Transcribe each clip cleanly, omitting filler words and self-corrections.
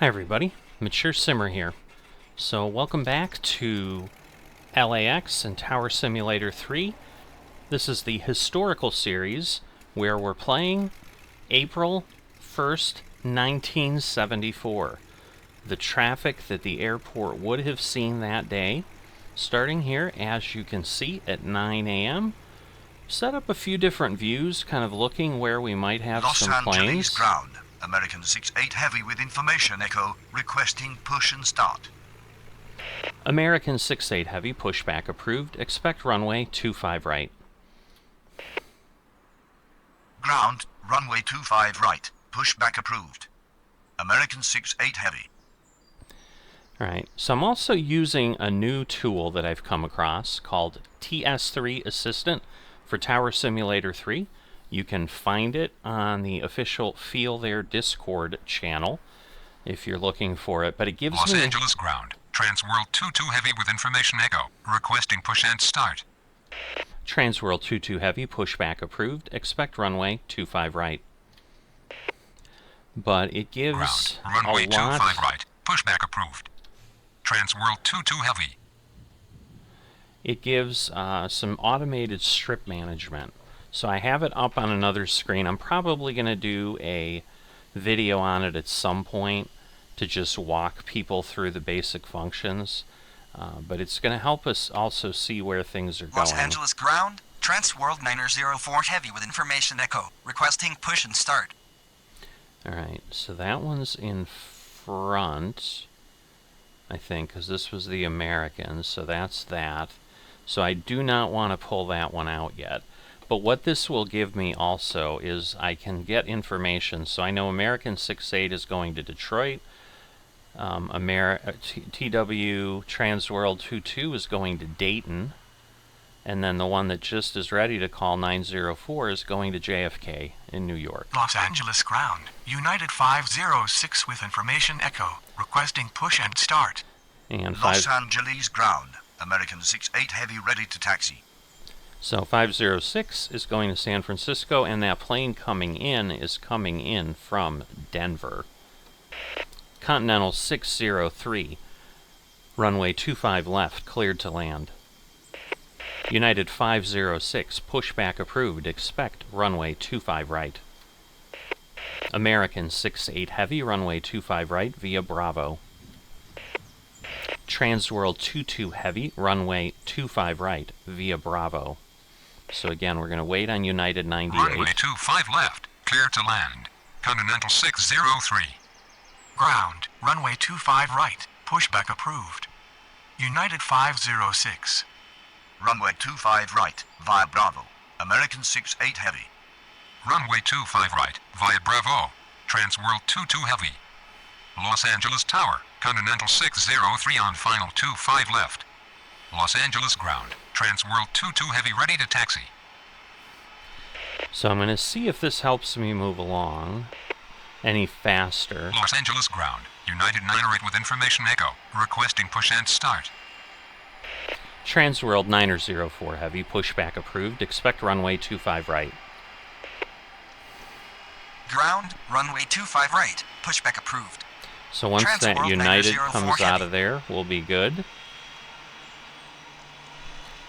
Hi everybody, Mature Simmer here. So welcome back to LAX and Tower Simulator 3. This is the historical series where we're playing April 1st, 1974. The traffic that the airport would have seen that day, starting here, as you can see, at 9 a.m. Set up a few different views, kind of looking where we might have some planes. Los Angeles ground. American 6-8 Heavy with information echo, requesting push and start. American 6-8 Heavy, pushback approved. Expect runway 25 right. Ground, runway 25 right, pushback approved. American 6-8 Heavy. Alright, so I'm also using a new tool that I've come across called TS3 Assistant for Tower Simulator 3. You can find it on the official Feel Their Discord channel if you're looking for it, but it gives Los me... Angeles ground. Transworld 2-2 Heavy with information echo. Requesting push and start. Transworld 2-2 Heavy, pushback approved. Expect runway 25 right. But it gives ground. Runway a lot... 25 right. Pushback approved. Transworld 2-2 Heavy. It gives some automated strip management. So I have it up on another screen. I'm probably going to do a video on it at some point to just walk people through the basic functions. But it's going to help us also see where things are going. Los Angeles ground, Transworld 904 Heavy with information echo. Requesting push and start. Alright, so that one's in front, I think, because this was the American, so that's that. So I do not want to pull that one out yet. But what this will give me also is I can get information. So I know American 6-8 is going to Detroit. TW Transworld 2-2 is going to Dayton. And then the one that just is ready to call 904 is going to JFK in New York. Los Angeles ground. United 506 with information echo. Requesting push and start. And Los Angeles ground. American 6-8 Heavy ready to taxi. So 506 is going to San Francisco, and that plane coming in is coming in from Denver. Continental 603, runway 25 left, cleared to land. United 506, pushback approved, expect runway 25 right. American 6-8 Heavy, runway 25 right via Bravo. Transworld 2-2 Heavy, runway 25 right via Bravo. So again, we're going to wait on United 98. Runway 25 left. Clear to land. Continental 603. Ground. Runway 25 right. Pushback approved. United 506. Runway 25 right, via Bravo. American 6-8 Heavy. Runway 25 right, via Bravo. Transworld 2-2 Heavy. Los Angeles Tower. Continental 603 on final 25 left. Los Angeles ground. Transworld 2-2 Heavy ready to taxi. So I'm going to see if this helps me move along any faster. Los Angeles ground. United 908 with information echo. Requesting push and start. Transworld 904 Heavy, pushback approved. Expect runway 25 right. Ground, runway 25 right. Pushback approved. So once that Transworld United 904 comes out Heavy. of there, we'll be good.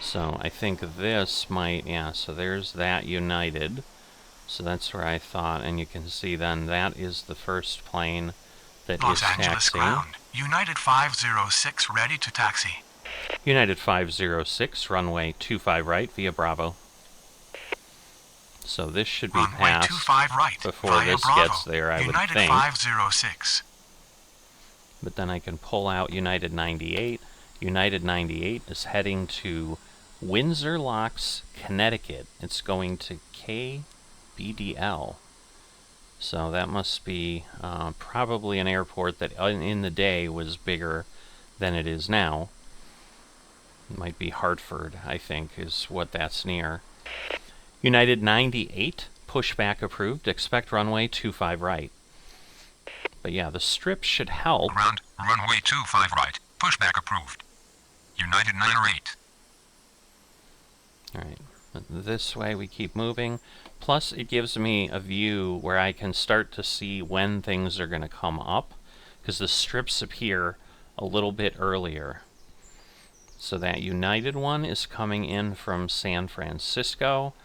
So I think this might, yeah, so there's that United. So that's where I thought, and you can see then that is the first plane that Los is Angeles taxiing. ground. United 506 ready to taxi. United 506, runway 25 right via Bravo. So this should be Runway passed 25 right before via this Bravo. gets there, I United would think. 506. But then I can pull out United 98. United 98 is heading to Windsor Locks, Connecticut. It's going to KBDL. So that must be probably an airport that in the day was bigger than it is now. It might be Hartford, I think, is what that's near. United 98, pushback approved. Expect runway 25 right. But yeah, the strip should help. Ground. Runway 25 right. Pushback approved. United 908. Alright, this way we keep moving. Plus, it gives me a view where I can start to see when things are going to come up. because the strips appear a little bit earlier. So that United one is coming in from San Francisco,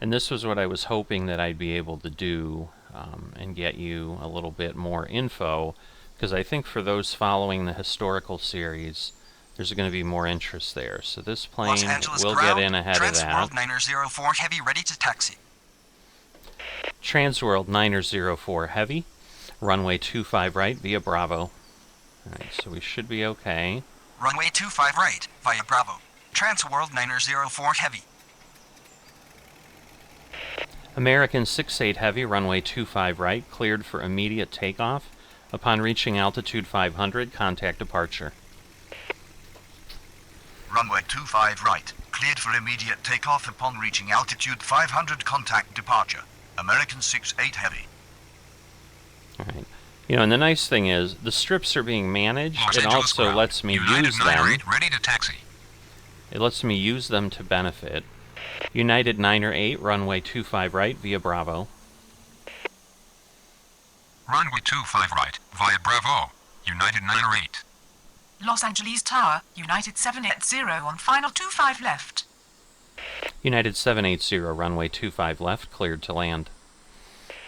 and this was what I was hoping that I'd be able to do and get you a little bit more info, because I think for those following the historical series, there's going to be more interest there. So this plane Los Angeles will ground, get in ahead of that. Transworld 904 Heavy ready to taxi. Transworld 904 Heavy, runway 25 right via Bravo. Alright, so we should be okay. Runway 25 right, via Bravo. Transworld 904 Heavy. American 68 Heavy, runway 25 right, cleared for immediate takeoff. Upon reaching altitude 500, contact departure. Runway 25 right, cleared for immediate takeoff upon reaching altitude 500, contact departure. American 68 Heavy. Alright. You know, and the nice thing is, the strips are being managed. Los It Angeles also ground. lets me United use them. 98 ready to taxi. It lets me use them to benefit. United 908, runway 25 right via Bravo. Runway 25 right, via Bravo. United 908. Los Angeles Tower, United 780 on final 25 left. United 780, runway 25 left, cleared to land.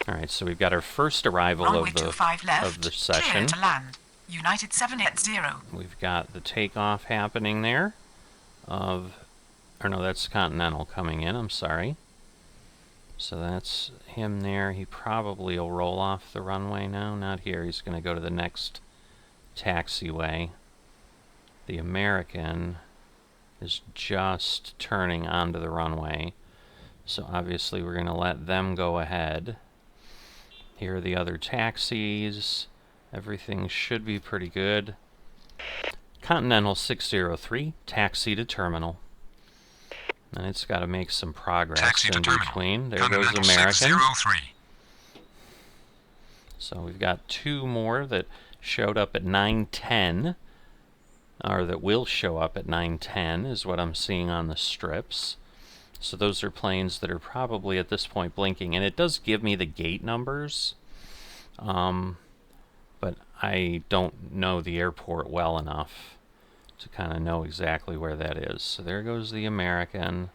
Alright, so we've got our first arrival Runway of the 25 left, of the session. clear to land. United 780. We've got the takeoff happening there. Or no, that's Continental coming in, I'm sorry. So that's him there. He probably will roll off the runway now. Not here. He's going to go to the next taxiway. The American is just turning onto the runway. So obviously we're going to let them go ahead. Here are the other taxis. Everything should be pretty good. Continental 603, taxi to terminal. And it's got to make some progress Taxi to in terminal. between. There Continental goes American. 603. So we've got two more that showed up at 9:10, or that will show up at 9:10 is what I'm seeing on the strips. So those are planes that are probably at this point blinking, and it does give me the gate numbers, but I don't know the airport well enough to kind of know exactly where that is. So there goes the American.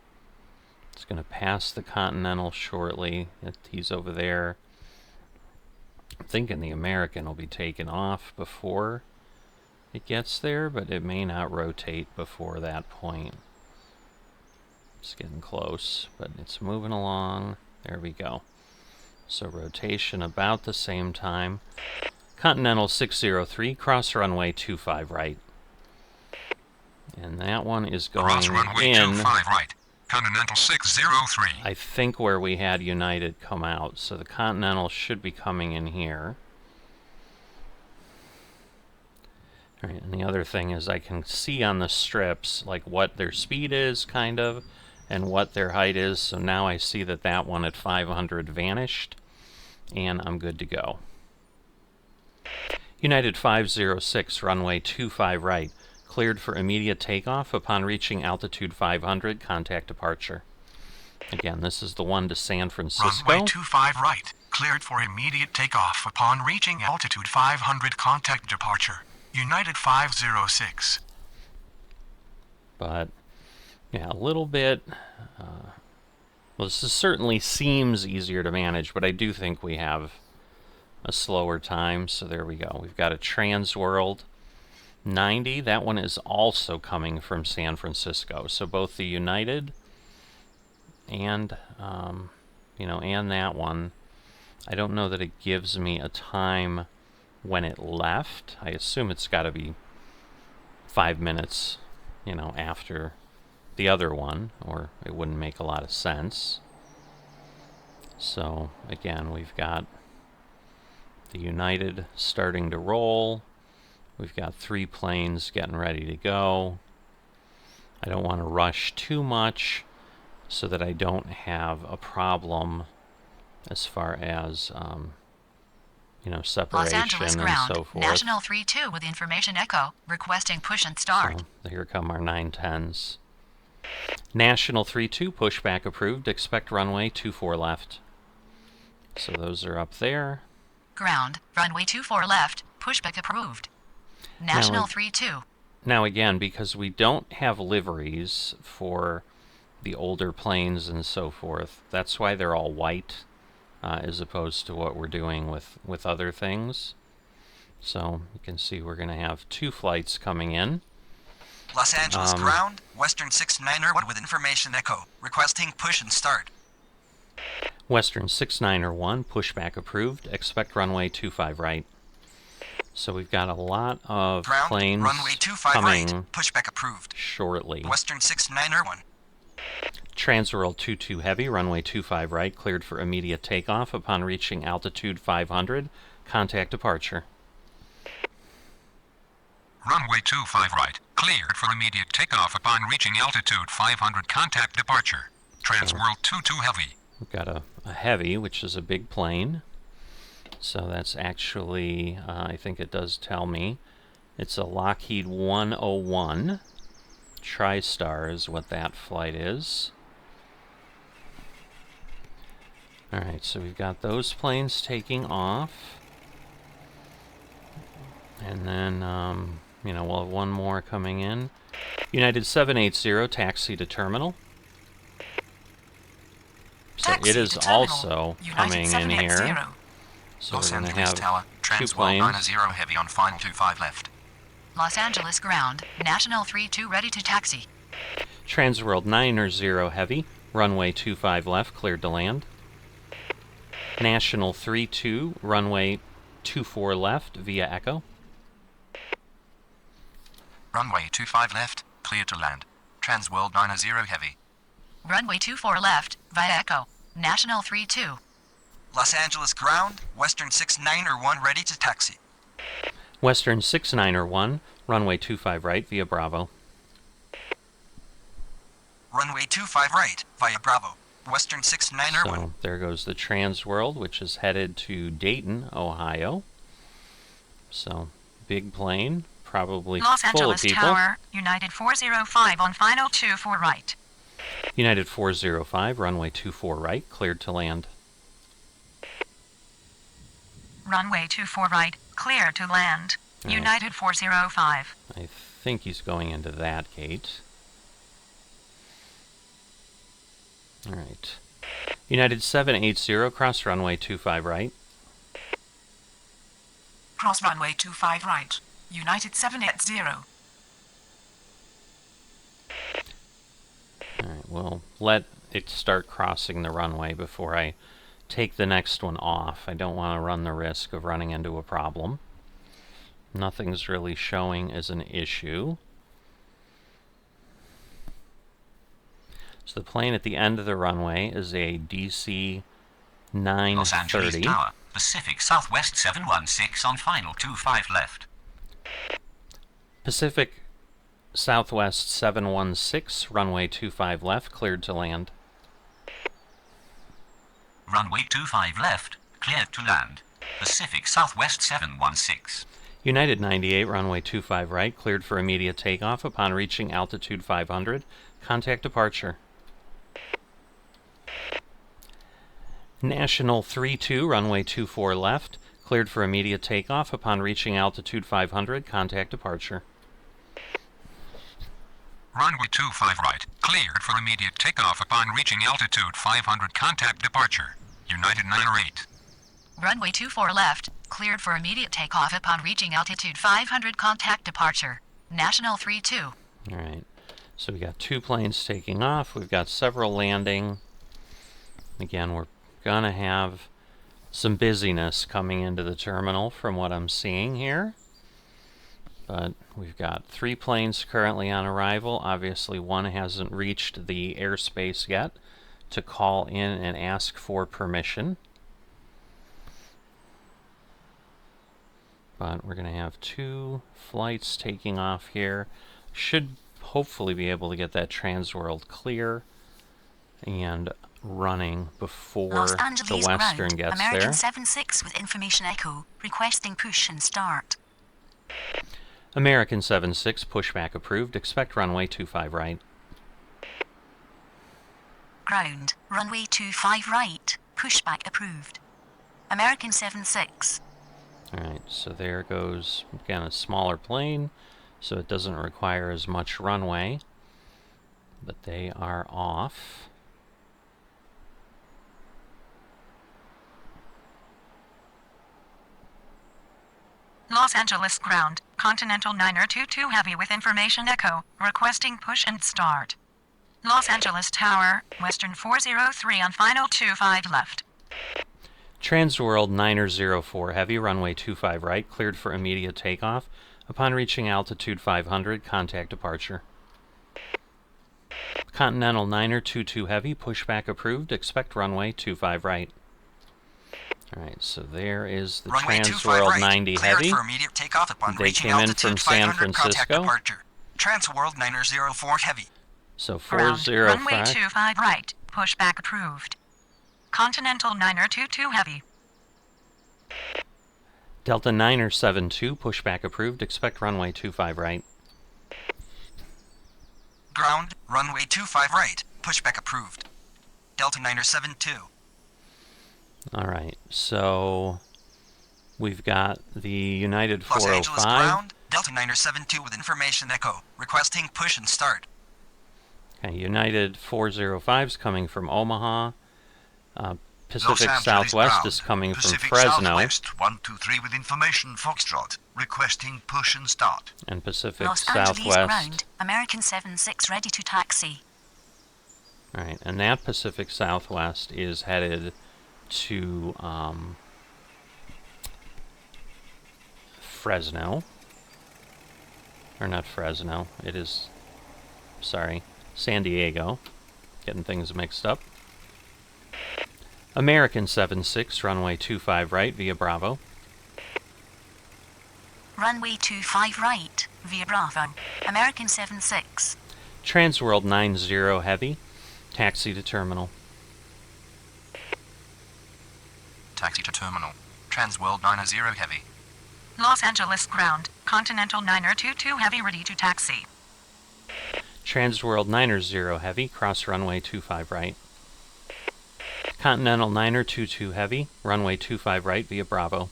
It's going to pass the Continental shortly. He's over there. I'm thinking the American will be taken off before it gets there, but it may not rotate before that point. It's getting close, but it's moving along. There we go. So rotation about the same time. Continental 603, cross runway 25 right. And that one is going Cross runway in, 25 right. Continental 603. I think, where we had United come out. So the Continental should be coming in here. All right, and the other thing is I can see on the strips like what their speed is, kind of, and what their height is. So now I see that that one at 500 vanished, and I'm good to go. United 506, runway 25 right, cleared for immediate takeoff. Upon reaching altitude 500, contact departure. Again, this is the one to San Francisco. Runway 25 right, cleared for immediate takeoff upon reaching altitude 500, contact departure. United 506. But, yeah, a little bit... well, this certainly seems easier to manage, but I do think we have a slower time. So there we go. We've got a Transworld 90. That one is also coming from San Francisco. So both the United and, and that one. I don't know that it gives me a time when it left. I assume it's got to be 5 minutes, after the other one, or it wouldn't make a lot of sense. So, again, we've got the United starting to roll. We've got 3 planes getting ready to go. I don't want to rush too much so that I don't have a problem as far as, separation Los Angeles and ground, so forth. National 32 with information echo, requesting push and start. So, here come our 910s. National 32, pushback approved. Expect runway 24 left. So those are up there. Ground, runway 24 left, pushback approved. National 3-2. Now again, because we don't have liveries for the older planes and so forth, that's why they're all white, as opposed to what we're doing with other things. So you can see we're going to have 2 flights coming in. Los Angeles ground, Western 691 with information echo, requesting push and start. Western 6901, pushback approved. Expect runway 25 right. So we've got a lot of Ground, planes runway 25 coming right, pushback approved. shortly. Western 691. Transworld 22 heavy, runway 25 right, cleared for immediate takeoff upon reaching altitude 500. Contact departure. Runway 25 right, cleared for immediate takeoff upon reaching altitude 500. Contact departure. Transworld 22 heavy. We've got a heavy, which is a big plane. So that's actually, I think it does tell me, it's a Lockheed 101. TriStar is what that flight is. Alright, so we've got those planes taking off. And then, we'll have one more coming in. United 780, taxi to terminal. So Taxi it is to terminal. also United coming in 780. here. So Los we're going to Angeles have Tower, 2 Transworld planes. 90 heavy on final 25 left. Los Angeles ground, National 3-2 ready to taxi. Transworld 90 heavy, runway 25 left, cleared to land. National 32, runway 24 left, via Echo. Runway 25 left, clear to land. Transworld 90 heavy. Runway 24 left, via Echo, National 3-2. Los Angeles ground, Western 691 ready to taxi. Western 6901, runway 25 right, via Bravo. Runway 25 right, via Bravo. Western 691. So there goes the Transworld, which is headed to Dayton, Ohio. So, big plane, probably Los full Angeles of people. Tower, United 405 on final 24 right. United 405, runway 24 right, cleared to land. Runway 24 right, clear to land. Right. United 405. I think he's going into that gate. Alright. United 780, cross runway 25 right. Cross runway 25 right. United 780. Alright, we'll let it start crossing the runway before I take the next one off. I don't want to run the risk of running into a problem. Nothing's really showing as an issue. So the plane at the end of the runway is a DC 930. Los Angeles Tower, Pacific Southwest 716 on final 25 left. Pacific Southwest 716, runway 25 left, cleared to land. Runway 25 left, cleared to land. Pacific Southwest 716. United 98, runway 25 right, cleared for immediate takeoff upon reaching altitude 500. Contact departure. National 32, runway 24 left, cleared for immediate takeoff upon reaching altitude 500. Contact departure. Runway 25 right, cleared for immediate takeoff upon reaching altitude 500. Contact departure. United 908. Runway 24 left, cleared for immediate takeoff upon reaching altitude 500. Contact departure. National 3-2. Alright, so we got 2 planes taking off. We've got several landing. Again, we're gonna have some busyness coming into the terminal from what I'm seeing here. But we've got 3 planes currently on arrival. Obviously, one hasn't reached the airspace yet to call in and ask for permission. But we're going to have 2 flights taking off here. Should hopefully be able to get that Transworld clear and running before Los Angeles the Western ground, gets American there. 76 with information echo, requesting push and start. American 76, pushback approved. Expect runway 25 right. Ground, runway 25 right, pushback approved. American 76. Alright, so there goes, again, a smaller plane, so it doesn't require as much runway. But they are off. Los Angeles ground, Continental 922 Heavy with information echo, requesting push and start. Los Angeles Tower, Western 403 on final 25 left. Transworld 904 Heavy, runway 25 right, cleared for immediate takeoff. Upon reaching altitude 500, contact departure. Continental 922 Heavy, pushback approved, expect runway 25 right. Alright, so there is the Runway 25 Transworld right. 90 Cleared Heavy. for immediate takeoff upon They reaching came in altitude from San 500, contact Francisco. departure. Transworld 904 Heavy. So Ground, 405. runway 25 right, pushback approved. Continental 922 Heavy. Delta 972, pushback approved, expect runway 25 right. Ground, runway 25 right, pushback approved. Delta 972. Alright, so we've got the United Los Angeles 405. ground, Delta 972 with information echo, requesting push and start. Okay, United 405's coming from Omaha. Los Pacific Angeles Southwest ground. is coming Pacific from Fresno. Southwest 123 with information Foxtrot, requesting push and start. And Pacific Los Angeles Southwest. ground, American 76 ready to taxi. Alright, and that Pacific Southwest is headed to Fresno. Or not Fresno, it is, sorry, San Diego. Getting things mixed up. American 76, runway 25 right via Bravo. Runway 25 right, via Bravo. American 76. Transworld 90 Heavy, taxi to terminal. Taxi to terminal. Transworld 90 Heavy. Los Angeles ground, Continental 922 Heavy ready to taxi. Transworld 90 Heavy, cross runway 25 right. Continental 922 Heavy, runway 25 right via Bravo.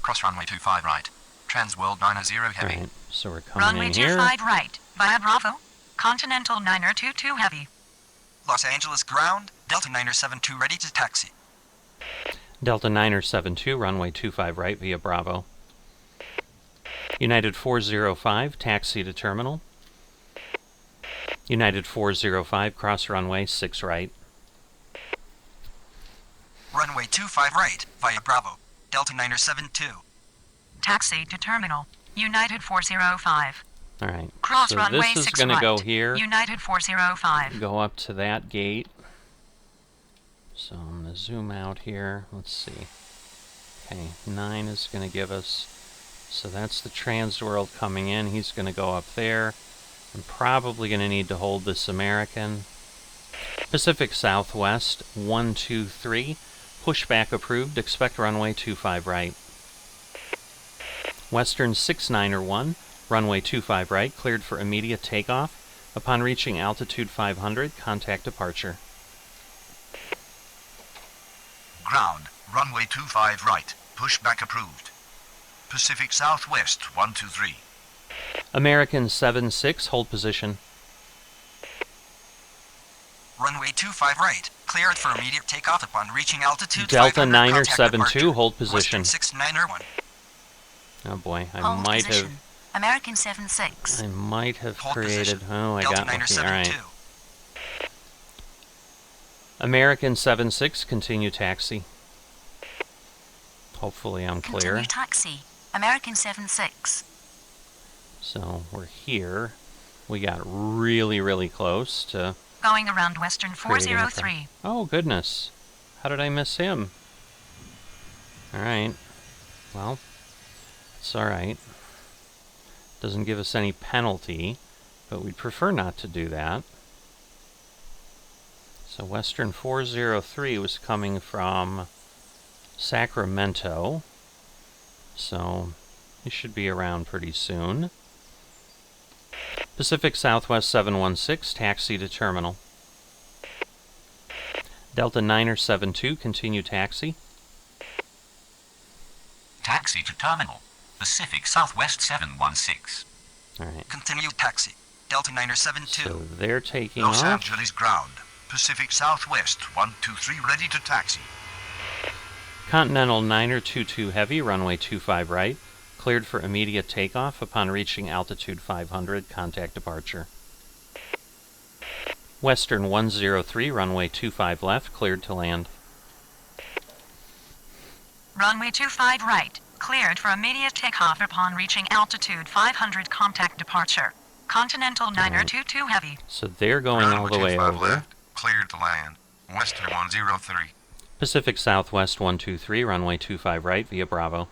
Cross runway 25 right. Transworld 90 Heavy. Alright, so we're coming Runway in here. 25 right, via Bravo. Continental 922 Heavy. Los Angeles ground, Delta 972 ready to taxi. Delta 972, runway 25 right via Bravo. United 405, taxi to terminal. United 405, cross runway 6 right. Runway 25 right, via Bravo. Delta 972. Taxi to terminal. United 405. Alright, Cross so runway this is 6 going to right. go here, United 405. go up to that gate. So I'm going to zoom out here. Let's see. Okay, 9 is going to give us... So that's the Transworld coming in. He's going to go up there. I'm probably going to need to hold this American. Pacific Southwest 123. Pushback approved. Expect runway 25 right. Western 691. Runway 25 right. Cleared for immediate takeoff. Upon reaching altitude 500, contact departure. Ground, runway 25 right, pushback approved. Pacific Southwest 123. American 76, hold position. Runway 25 right, cleared for immediate takeoff upon reaching altitude Delta 500, Niner contact 72, departure. hold position. Western 691. Oh boy, Hold position. American 76. I might have Hold created... position. Oh, I Delta got Niner lucky. 72. Alright. American 76, continue taxi. Hopefully I'm clear. Continue taxi. American 76. So we're here. We got really, really close to... Going around Western creating a 403. Oh, goodness. How did I miss him? Alright. Well, it's alright. Doesn't give us any penalty, but we'd prefer not to do that. So Western 403 was coming from Sacramento. So he should be around pretty soon. Pacific Southwest 716, taxi to terminal. Delta 972, continue taxi. Taxi to terminal. Pacific Southwest 716. Alright. Continue taxi. Delta Niner 72. So they're taking Los off. Angeles ground. Pacific Southwest 123 ready to taxi. Continental Niner 22 Heavy, runway 25 right. Cleared for immediate takeoff upon reaching altitude 500. Contact departure. Western 103, runway 25 left. Cleared to land. Runway 25 right. Cleared for immediate takeoff upon reaching altitude 500. Contact departure. Continental Niner 22 Heavy. So they're going all the way over. Left, cleared to land. Western 103. Pacific Southwest 123, runway 25 right via Bravo.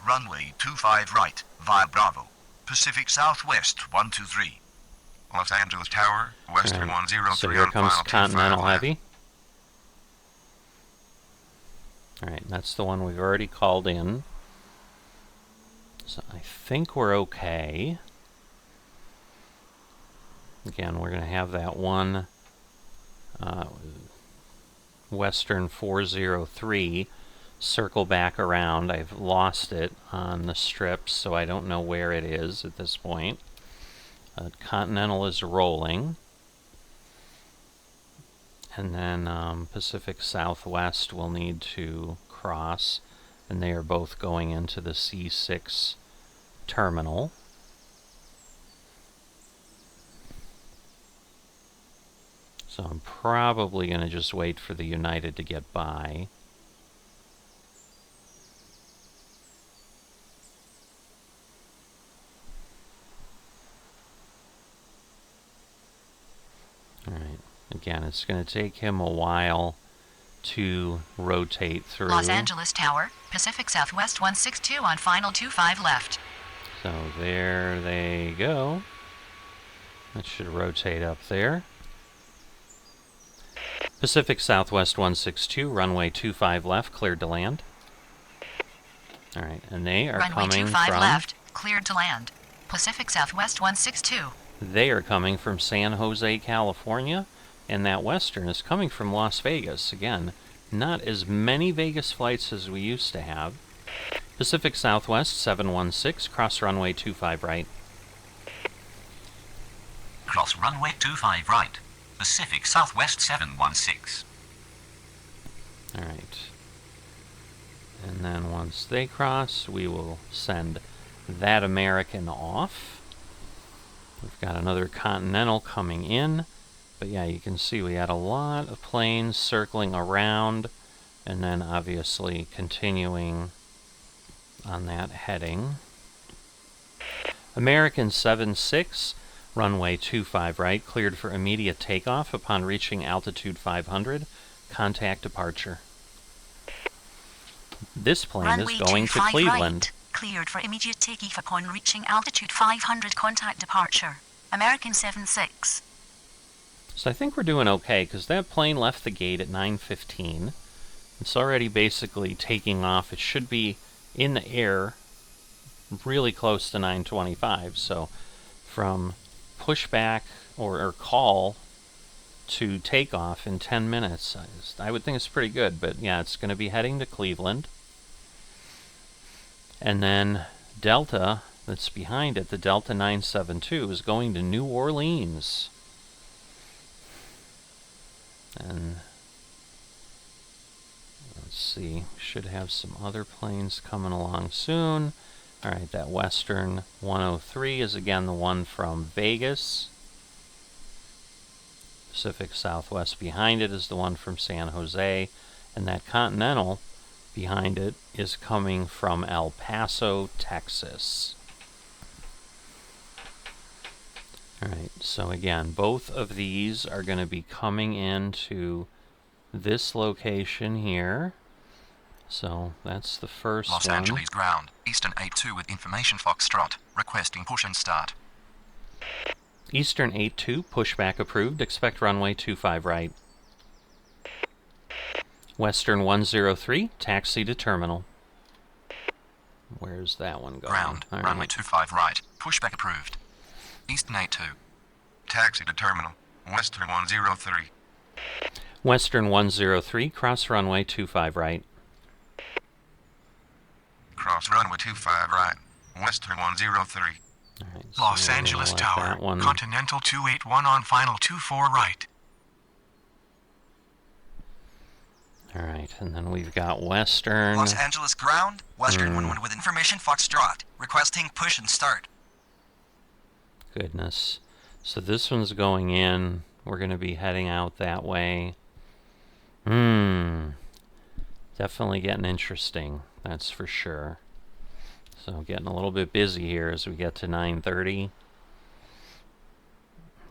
Runway 25 right via Bravo. Pacific Southwest 123. Los Angeles Tower, Western Alright, 103 so here on comes final Continental 25 left. Heavy. Alright, that's the one we've already called in. So I think we're okay. Again, we're going to have that one Western 403 circle back around. I've lost it on the strips, so I don't know where it is at this point. Continental is rolling. And then Pacific Southwest will need to cross, and they are both going into the C6 terminal. So I'm probably going to just wait for the United to get by. Alright, again, it's going to take him a while to rotate through. Los Angeles Tower, Pacific Southwest 162 on final 25 left. So there they go. That should rotate up there. Pacific Southwest 162, runway 25 left, cleared to land. Alright, and they are Runway coming 25 from... left, cleared to land. Pacific Southwest 162. They are coming from San Jose, California, and that Western is coming from Las Vegas. Again, not as many Vegas flights as we used to have. Pacific Southwest 716, cross runway 25 right. Cross runway 25 right. Pacific Southwest 716. Alright. And then once they cross, we will send that American off. We've got another Continental coming in. But yeah, you can see we had a lot of planes circling around, and then obviously continuing on that heading. American 76, runway 25 right, cleared for immediate takeoff upon reaching altitude 500. Contact departure. This plane Runway is going to 25 Cleveland. right. Cleared for immediate takeoff upon reaching altitude 500. Contact departure. American 76. So I think we're doing okay, because that plane left the gate at 9:15. It's already basically taking off. It should be in the air really close to 9:25. So from pushback or call to takeoff in 10 minutes, I would think it's pretty good. But yeah, it's going to be heading to Cleveland. And then Delta, that's behind it, the Delta 972, is going to New Orleans. And let's see, should have some other planes coming along soon. Alright, that Western 103 is again the one from Vegas. Pacific Southwest behind it is the one from San Jose. And that Continental behind it is coming from El Paso, Texas. Alright, so again, both of these are going to be coming into this location here. So that's the first Los one. Angeles ground. Eastern 82 with information Foxtrot. Requesting push and start. Eastern 82, pushback approved. Expect runway 25 right. Western 103, taxi to terminal. Where's that one going? Ground. All Runway right. 25 right. Pushback approved. Eastern 82. Taxi to terminal. Western 103. Western 103, cross runway 25 right. Cross runway 25 right. Western 103. All right, so Los we're gonna Angeles let Tower, that one- Continental 281 on final 24 right. All right, and then we've got Western. Los Angeles ground, Western 11 with information Foxtrot. Requesting push and start. Goodness. So this one's going in. We're going to be heading out that way. Definitely getting interesting. That's for sure. So getting a little bit busy here as we get to 9:30.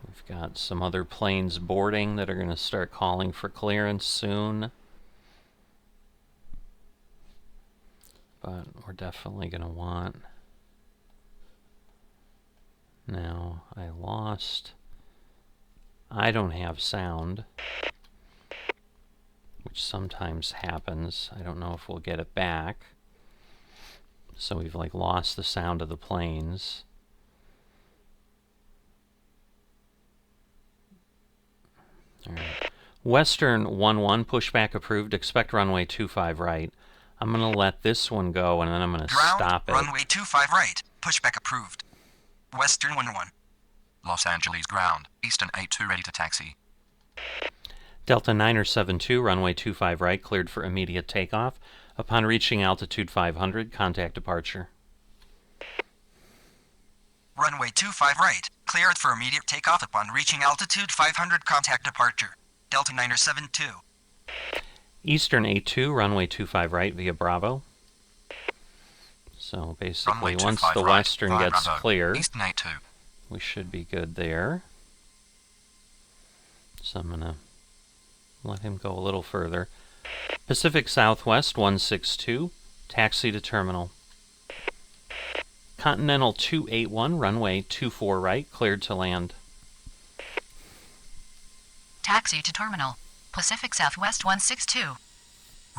We've got some other planes boarding that are going to start calling for clearance soon. But we're definitely going to want... Now, I don't have sound, which sometimes happens. I don't know if we'll get it back. So we've like lost the sound of the planes. All right. Western 11, pushback approved. Expect runway 25 right. I'm going to let this one go, and then I'm going to stop it. Runway 25 right. Pushback approved. Western 11. Los Angeles ground. Eastern 82 ready to taxi. Delta 972, runway 25 right, cleared for immediate takeoff. Upon reaching altitude 500, contact departure. Runway 25 right. Cleared for immediate takeoff upon reaching altitude 500, contact departure. Delta 972. Eastern 82, runway 25 right via Bravo. So basically, once the Western gets cleared, Eastern 82. we should be good there. So I'm going to let him go a little further. Pacific Southwest 162, taxi to terminal. Continental 281, runway 24 right, cleared to land. Taxi to terminal. Pacific Southwest 162.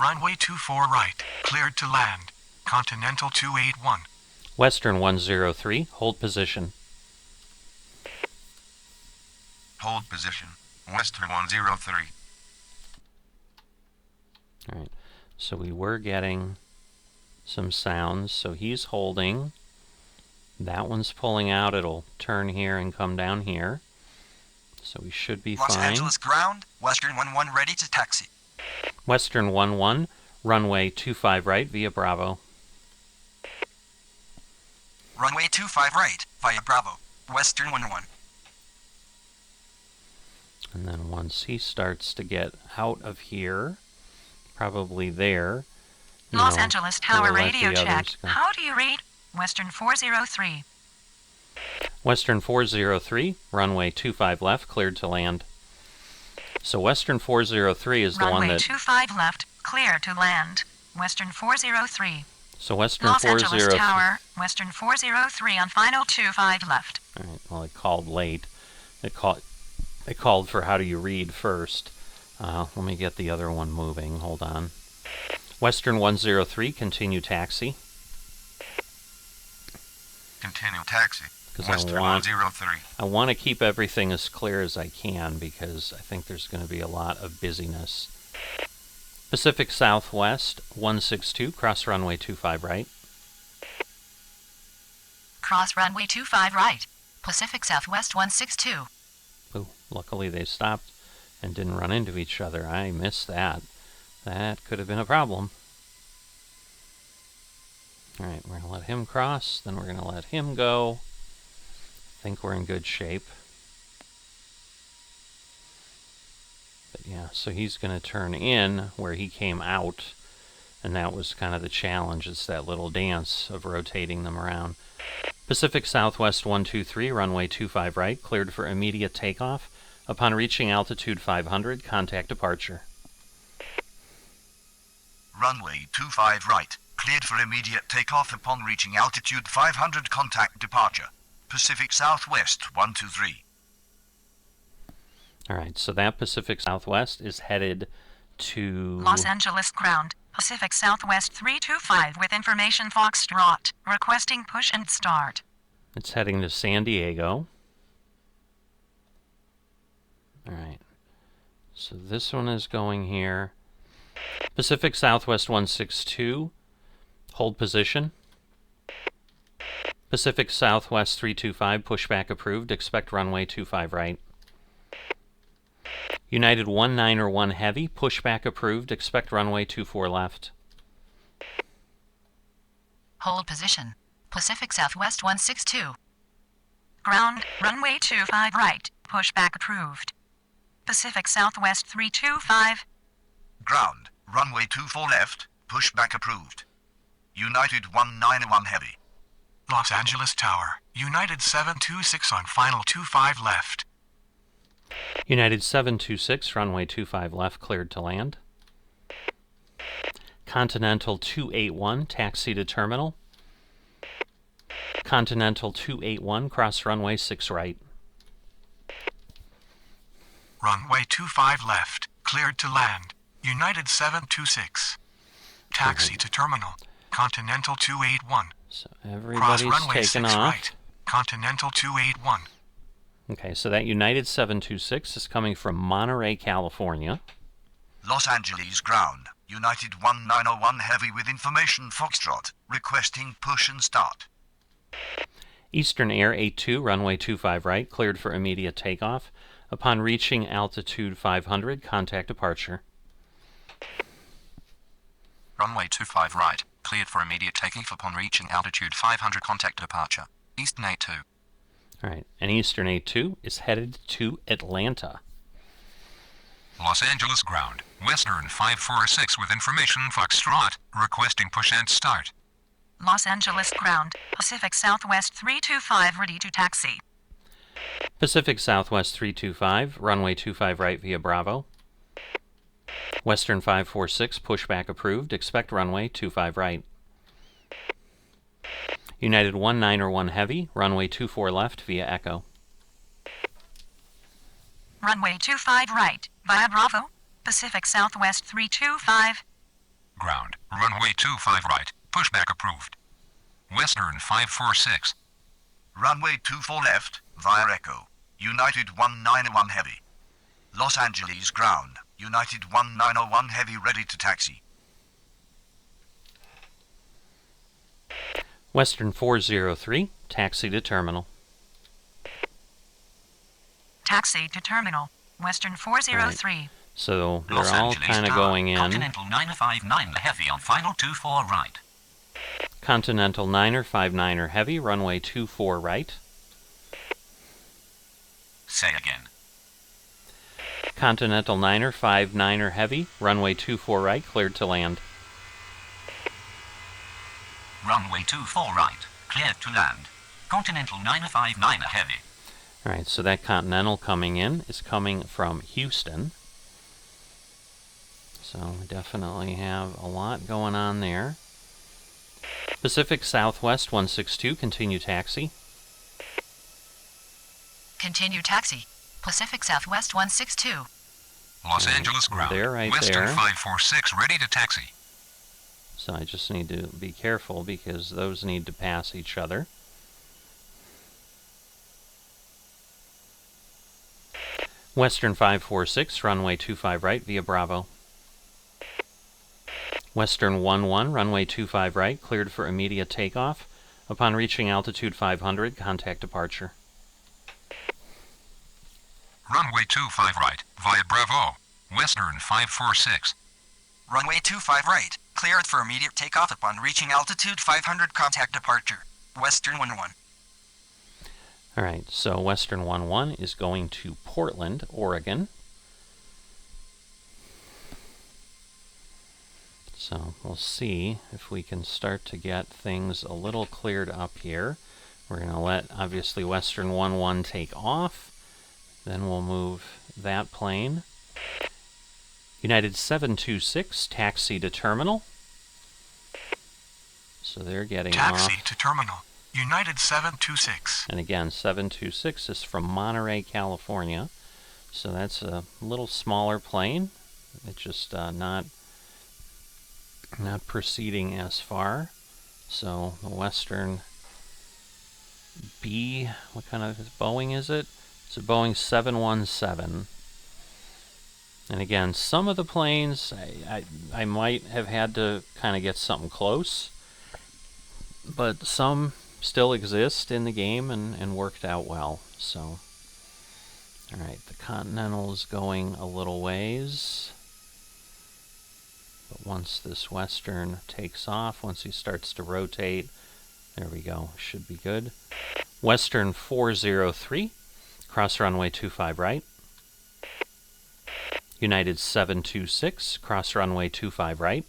Runway 24 right, cleared to land. Continental 281. Western 103, hold position. Hold position. Western 103. All right, so we were getting some sounds, so he's holding. That one's pulling out. It'll turn here and come down here. So we should be Los fine. Angeles ground, Western 11 ready to taxi. Western 11, runway 25 right via Bravo. Runway 25 right, via Bravo. Western 11. And then once he starts to get out of here, probably there. Los Angeles Tower we'll let radio the check. others go. How do you read? Western 403. Western 403, runway 25 left, cleared to land. So Western 403 is the one Runway that... 25 left, clear to land. Western 403. So Western Los 403... Angeles Tower, Western 403 on final 25 left. All right, well, it called late. It called for how do you read first. Let me get the other one moving. Hold on. Western 103, continue taxi. Continue taxi. Because Western 103. I want to keep everything as clear as I can because I think there's going to be a lot of busyness. Pacific Southwest 162, cross runway 25 right. Cross runway 25 right. Pacific Southwest 162. Ooh, luckily they stopped and didn't run into each other. I missed that. That could have been a problem. All right, we're going to let him cross, then we're going to let him go. I think we're in good shape. But yeah, so he's going to turn in where he came out, and that was kind of the challenge. It's that little dance of rotating them around. Pacific Southwest 123, runway 25 right, cleared for immediate takeoff. Upon reaching altitude 500, contact departure. Runway 25 right, cleared for immediate takeoff upon reaching altitude 500, contact departure. Pacific Southwest 123. All right, so that Pacific Southwest is headed to... Los Angeles ground, Pacific Southwest 325 with information Foxtrot, requesting push and start. It's heading to San Diego. All right, so this one is going here. Pacific Southwest 162, hold position. Pacific Southwest 325, pushback approved, expect runway 25 right. United 191 Heavy, pushback approved, expect runway 24 left. Hold position. Pacific Southwest 162. Ground, runway 25 right, pushback approved. Pacific Southwest 325. Ground, runway 24 left, pushback approved. United 191 Heavy. Los Angeles Tower, United 726 on final 25 left. United 726, runway 25 left, cleared to land. Continental 281, taxi to terminal. Continental 281, cross runway 6 right. Runway 25 left, cleared to land. United 726. Taxi to terminal. Continental 281. So Cross everybody's runway taken 6 off. right. Continental 281. Okay, so that United 726 is coming from Monterey, California. Los Angeles ground, United 1901 Heavy with information Foxtrot, requesting push and start. Eastern Air 82, runway 25 right, cleared for immediate takeoff. Upon reaching altitude 500, contact departure. Runway 25 right, cleared for immediate takeoff upon reaching altitude 500, contact departure. Eastern 82. All right, and Eastern 82 is headed to Atlanta. Los Angeles ground, Western 546 with information Foxtrot, requesting push and start. Los Angeles ground, Pacific Southwest 325 ready to taxi. Pacific Southwest 325, runway 25 right via Bravo. Western 546, pushback approved, expect runway 25 right. United 191 Heavy, runway 24 left via Echo. Runway 25 right, via Bravo. Pacific Southwest 325. Ground, runway 25 right, pushback approved. Western 546. Runway 24 left, via Echo. United 191 Heavy. Los Angeles ground, United 1901 Heavy ready to taxi. Western 403, taxi to terminal. Taxi to terminal, Western 403. So they're Los all Angeles kind of Tower, going in. Continental 959 Heavy on final 24 right. Continental 9er Heavy, runway 24 right. Say again. Continental 9er Heavy, runway 24 right, cleared to land. Runway 24 right, cleared to land. Continental 959 Heavy. All right, so that Continental coming in is coming from Houston. So we definitely have a lot going on there. Pacific Southwest 162, continue taxi. Continue taxi. Pacific Southwest 162. Los Angeles ground, There, right Western there. 546 ready to taxi. So I just need to be careful because those need to pass each other. Western 546, runway 25 right via Bravo. Western 11, runway 25 right, cleared for immediate takeoff. Upon reaching altitude 500, contact departure. Runway 25 right, via Bravo, Western 546. Runway 25 right, cleared for immediate takeoff upon reaching altitude 500, contact departure. Western 11. All right, so Western 11 is going to Portland, Oregon. So we'll see if we can start to get things a little cleared up here. We're going to let, obviously, Western 11 take off. Then we'll move that plane. United 726, taxi to terminal. So they're getting Taxi off. to terminal. United 726. And again, 726 is from Monterey, California. So that's a little smaller plane. It's just not proceeding as far. So the Western B, what kind of Boeing is it? It's a Boeing 717. And again, some of the planes, I might have had to kind of get something close. But some still exist in the game and worked out well. So, alright, the Continental is going a little ways. But once this Western takes off, once he starts to rotate, there we go, should be good. Western 403, cross runway 25 right. United 726, cross runway 25 right.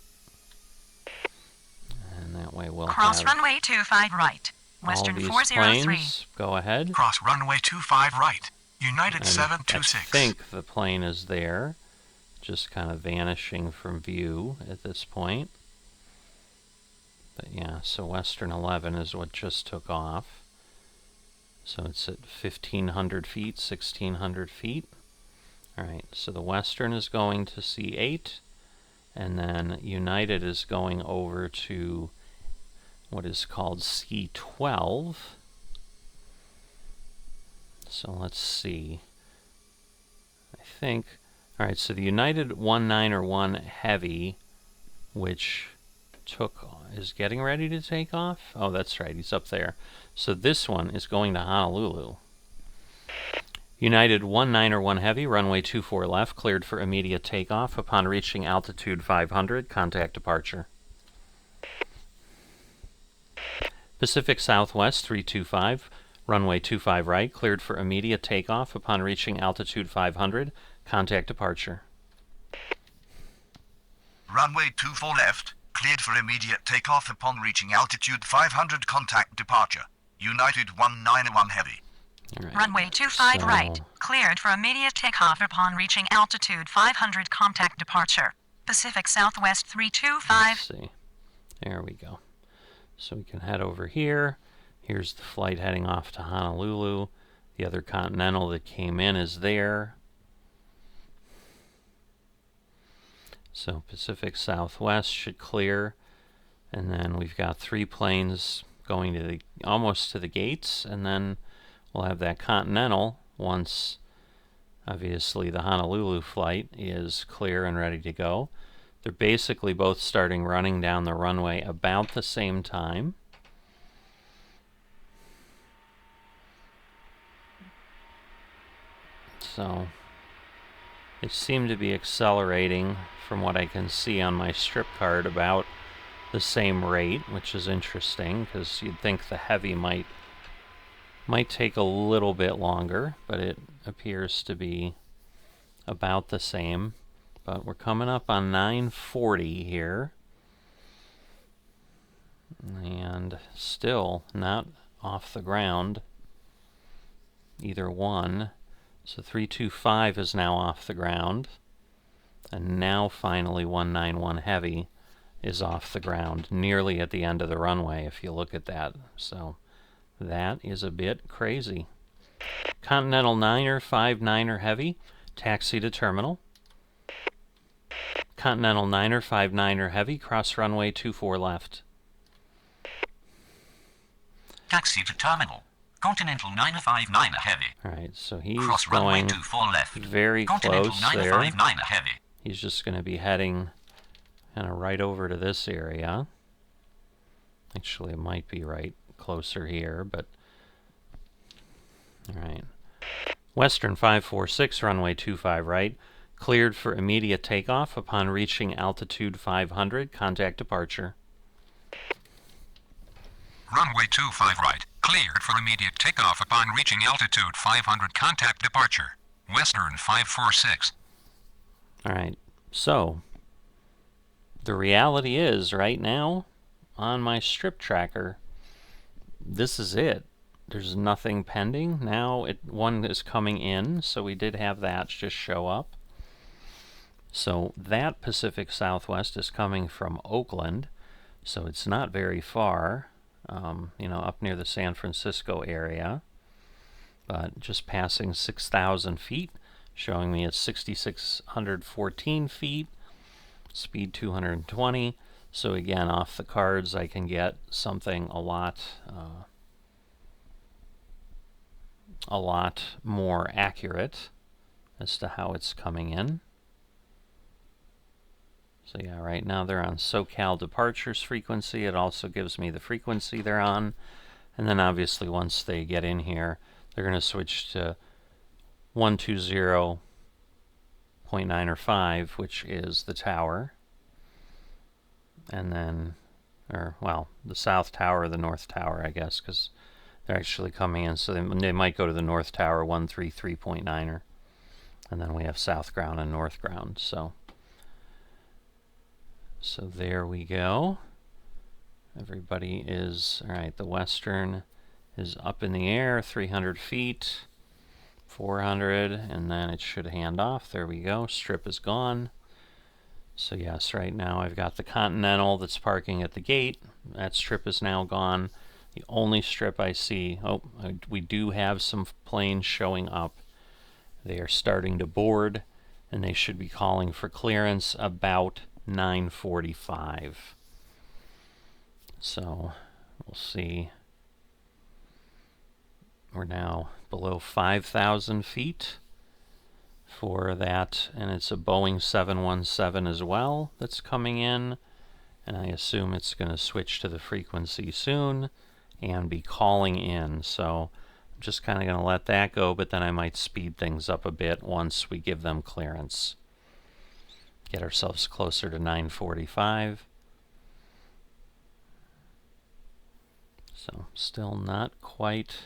And that way we'll Cross have runway 25 right. Western all these 403. planes go ahead. Cross runway 25 right. United And 726. I think the plane is there, just kind of vanishing from view at this point. But yeah, so Western 11 is what just took off. So it's at 1,500 feet, 1,600 feet. Alright, so the Western is going to C8, and then United is going over to what is called C12. So let's see. I think, alright, so the United 191 Heavy, which is getting ready to take off. Oh, that's right, he's up there. So this one is going to Honolulu. United 191 Heavy, runway 24 left, cleared for immediate takeoff. Upon reaching altitude 500, contact departure. Pacific Southwest 325, runway 25 right, cleared for immediate takeoff. Upon reaching altitude 500, contact departure. Runway 24 left, cleared for immediate takeoff upon reaching altitude 500, contact departure. United 191 Heavy. Right. Runway 25 So, right. Cleared for immediate takeoff upon reaching altitude 500, contact departure. Pacific Southwest 325. Let's see. There we go. So we can head over here. Here's the flight heading off to Honolulu. The other Continental that came in is there. So Pacific Southwest should clear. And then we've got 3 planes going to almost to the gates, and then we'll have that Continental once, obviously, the Honolulu flight is clear and ready to go. They're basically both starting running down the runway about the same time. So they seem to be accelerating, from what I can see on my strip card, about the same rate, which is interesting, because you'd think the Heavy might take a little bit longer, but it appears to be about the same. But we're coming up on 9:40 here, and still not off the ground, either one. So 325 is now off the ground, and now finally 191 Heavy is off the ground, nearly at the end of the runway, if you look at that. So that is a bit crazy. Continental 9er, 59er Heavy, taxi to terminal. Continental 9er, 59er Heavy, cross runway 24 left. Taxi to terminal. Continental 959er Heavy. Alright, so he's Cross runway going 24 left. very Continental close there. 959er Heavy. He's just going to be heading kind of right over to this area. Actually, it might be right closer here, but alright. Western 546, runway 25 right, cleared for immediate takeoff. Upon reaching altitude 500, contact departure. Runway 25 right, cleared for immediate takeoff upon reaching altitude 500, contact departure. Western 546. Alright, so the reality is, right now, on my strip tracker, this is it. There's nothing pending. Now one is coming in, so we did have that just show up. So that Pacific Southwest is coming from Oakland, so it's not very far, up near the San Francisco area, but just passing 6,000 feet, showing me it's 6,614 feet, speed 220. So again, off the cards, I can get something a lot more accurate as to how it's coming in. So yeah, right now they're on SoCal departures frequency. It also gives me the frequency they're on. And then obviously once they get in here, they're going to switch to 120.9 or 5, which is the tower. And then, or, well, the south tower or the north tower, I guess, because they're actually coming in. So they might go to the north tower, 133.9er. And then we have south ground and north ground. So there we go. Everybody is, all right, the western is up in the air, 300 feet, 400, and then it should hand off. There we go. Strip is gone. So yes, right now I've got the Continental that's parking at the gate. That strip is now gone. The only strip I see, we do have some planes showing up. They are starting to board, and they should be calling for clearance about 9:45. So we'll see. We're now below 5,000 feet for that, and it's a Boeing 717 as well that's coming in, and I assume it's going to switch to the frequency soon and be calling in. So I'm just kind of going to let that go, but then I might speed things up a bit once we give them clearance. Get ourselves closer to 9:45. So still not quite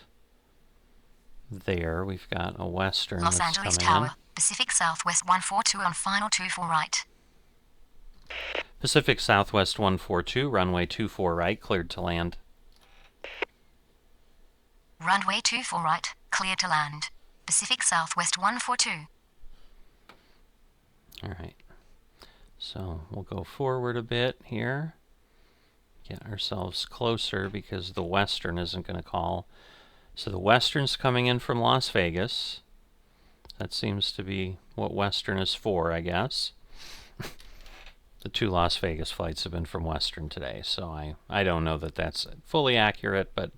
there. We've got a western Los that's Angeles coming Tower, Pacific Southwest 142 on final 24 right. in. Pacific Southwest 142, runway 24 right, cleared to land. Runway 24 right, clear to land. Pacific Southwest 142. All right. So we'll go forward a bit here. Get ourselves closer because the western isn't going to call. So the western's coming in from Las Vegas. That seems to be what western is for, I guess. The 2 Las Vegas flights have been from western today, so I don't know that that's fully accurate, but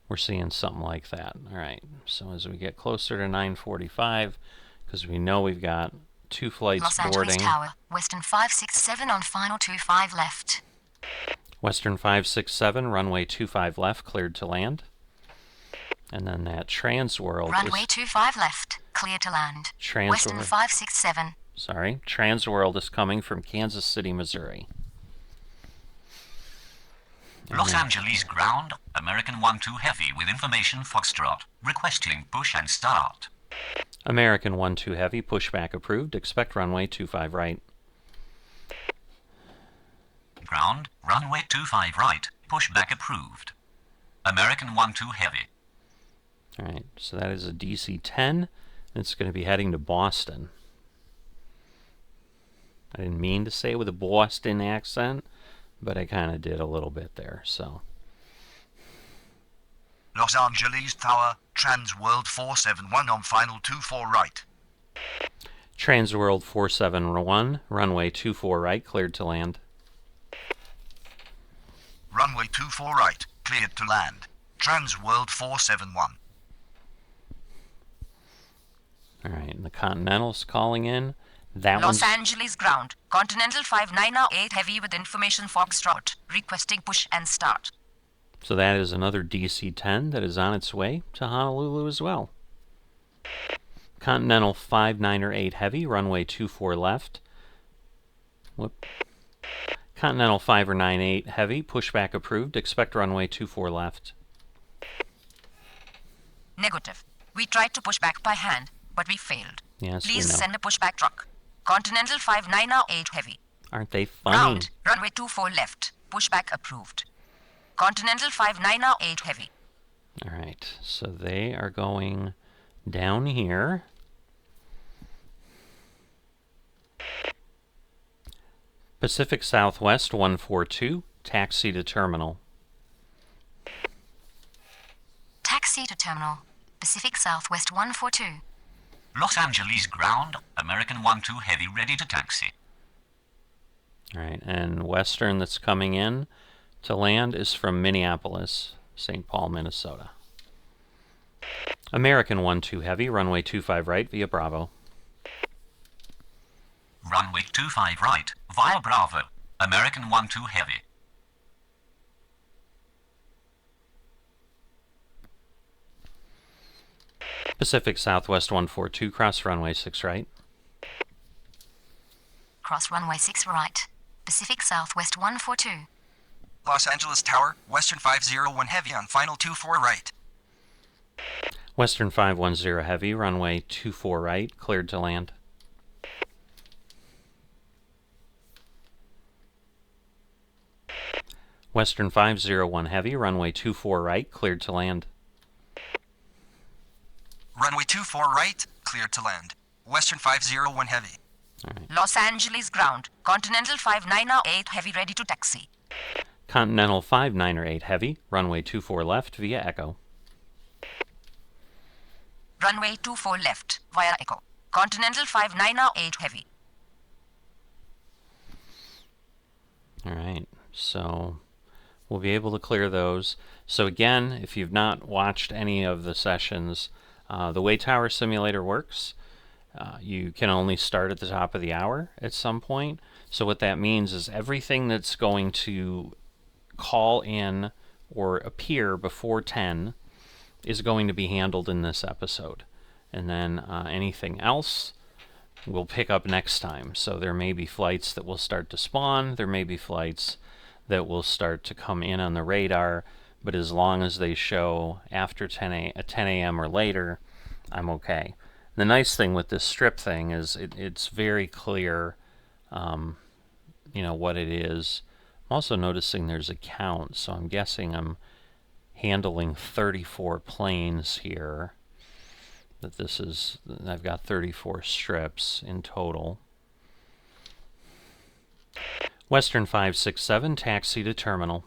we're seeing something like that. All right, so as we get closer to 9:45, because we know we've got 2 flights Los boarding. Angeles Tower, Western 567 on final 25 left. Western 567, runway 25 left, cleared to land. And then that Transworld Runway is... 25 left, clear to land. Western 567. Sorry, Transworld is coming from Kansas City, Missouri. Los Angeles ground, American 1-2 heavy with information Foxtrot, requesting push and start. American 1-2 heavy, pushback approved, expect runway 25 right. Ground, runway 25 right, pushback approved. American 1-2 heavy. All right, so that is a DC-10. It's going to be heading to Boston. I didn't mean to say it with a Boston accent, but I kind of did a little bit there, so. Los Angeles Tower, Transworld 471 on final 24 right. Transworld 471, runway 24 right, cleared to land. Runway 24 right, cleared to land. Transworld 471. All right, and the Continental's calling in. That Los one's... Angeles ground. Continental 598 heavy with information Foxtrot. Requesting push and start. So that is another DC-10 that is on its way to Honolulu as well. Continental 598 heavy, runway 24 left. Whoop. Continental 598 heavy, pushback approved, expect runway 24 left. Negative. We tried to push back by hand, but we failed. Yes, Please we know. send a pushback truck. Continental 598 heavy. Aren't they funny? Ground. Runway 24 left. Pushback approved. Continental 598 heavy. All right, so they are going down here. Pacific Southwest 142, taxi to terminal. Taxi to terminal. Pacific Southwest 142. Los Angeles ground, American 1-2 heavy ready to taxi. All right, and Western that's coming in to land is from Minneapolis, St. Paul, Minnesota. American 1-2 heavy, runway 25 right via Bravo. Runway 25 right, via Bravo. American 1-2 heavy. Pacific Southwest 142, cross runway 6 right. Cross runway 6 right. Pacific Southwest 142. Los Angeles Tower, Western 501 heavy on final 24 right. Western 510 heavy, runway 24 right, cleared to land. Western 501 heavy, runway 24 right, cleared to land. Runway 24 right, cleared to land. Western 501 heavy. Los Angeles ground. Continental 5908 heavy ready to taxi. Continental 598 heavy, runway 24 left via Echo. Runway 24 left via Echo. Continental 5908 heavy. All right, so we'll be able to clear those. So again, if you've not watched any of the sessions, the way Tower Simulator works, you can only start at the top of the hour at some point. So what that means is everything that's going to call in or appear before 10 is going to be handled in this episode. And then anything else we'll pick up next time. So there may be flights that will start to spawn, there may be flights that will start to come in on the radar, but as long as they show after 10 a.m. or later, I'm okay. The nice thing with this strip thing is it's very clear, what it is. I'm also noticing there's a count, so I'm guessing I'm handling 34 planes here. I've got 34 strips in total. Western 567, taxi to terminal.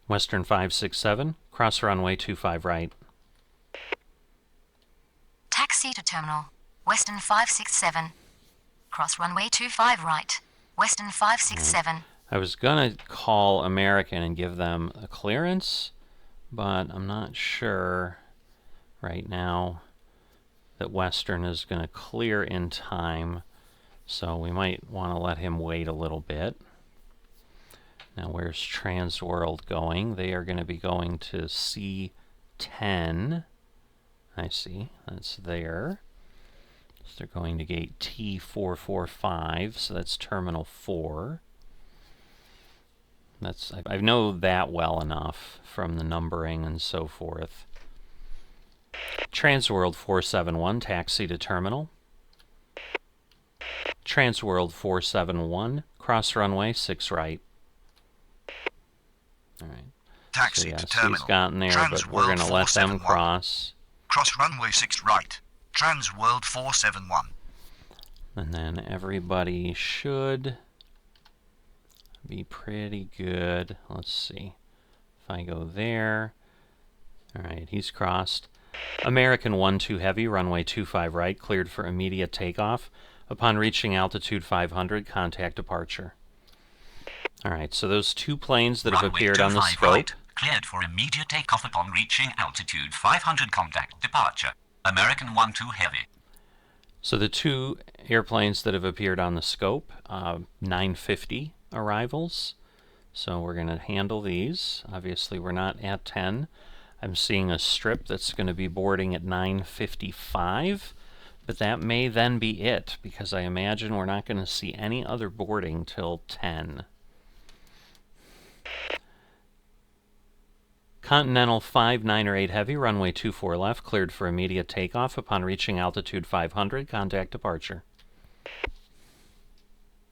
Western 567, cross runway 25 right. Taxi to terminal. Western 567. Cross runway 25 right. Western 567. I was going to call American and give them a clearance, but I'm not sure right now that Western is going to clear in time, so we might want to let him wait a little bit. Now where's Transworld going? They are going to be going to C10. I see, that's there. So they're going to gate T445, so that's Terminal 4. I know that well enough from the numbering and so forth. Transworld 471, taxi to terminal. Transworld 471, cross runway 6 right. All right. Taxi so yes, to terminal. He's gotten there, but we're going to let them cross. Cross runway 6 right. Transworld 471. And then everybody should be pretty good. Let's see. If I go there. All right, he's crossed. American 12 heavy, runway 25 right, cleared for immediate takeoff. Upon reaching altitude 500, contact departure. All right, so those two planes that have appeared on the scope. Right, cleared for immediate takeoff upon reaching altitude 500, contact departure. American 12 heavy. So the two airplanes that have appeared on the scope, 950 arrivals. So we're going to handle these. Obviously, we're not at 10. I'm seeing a strip that's going to be boarding at 9:55, but that may then be it, because I imagine we're not going to see any other boarding till 10. Continental 5908 heavy, runway 24 left, cleared for immediate takeoff. Upon reaching altitude 500, contact departure.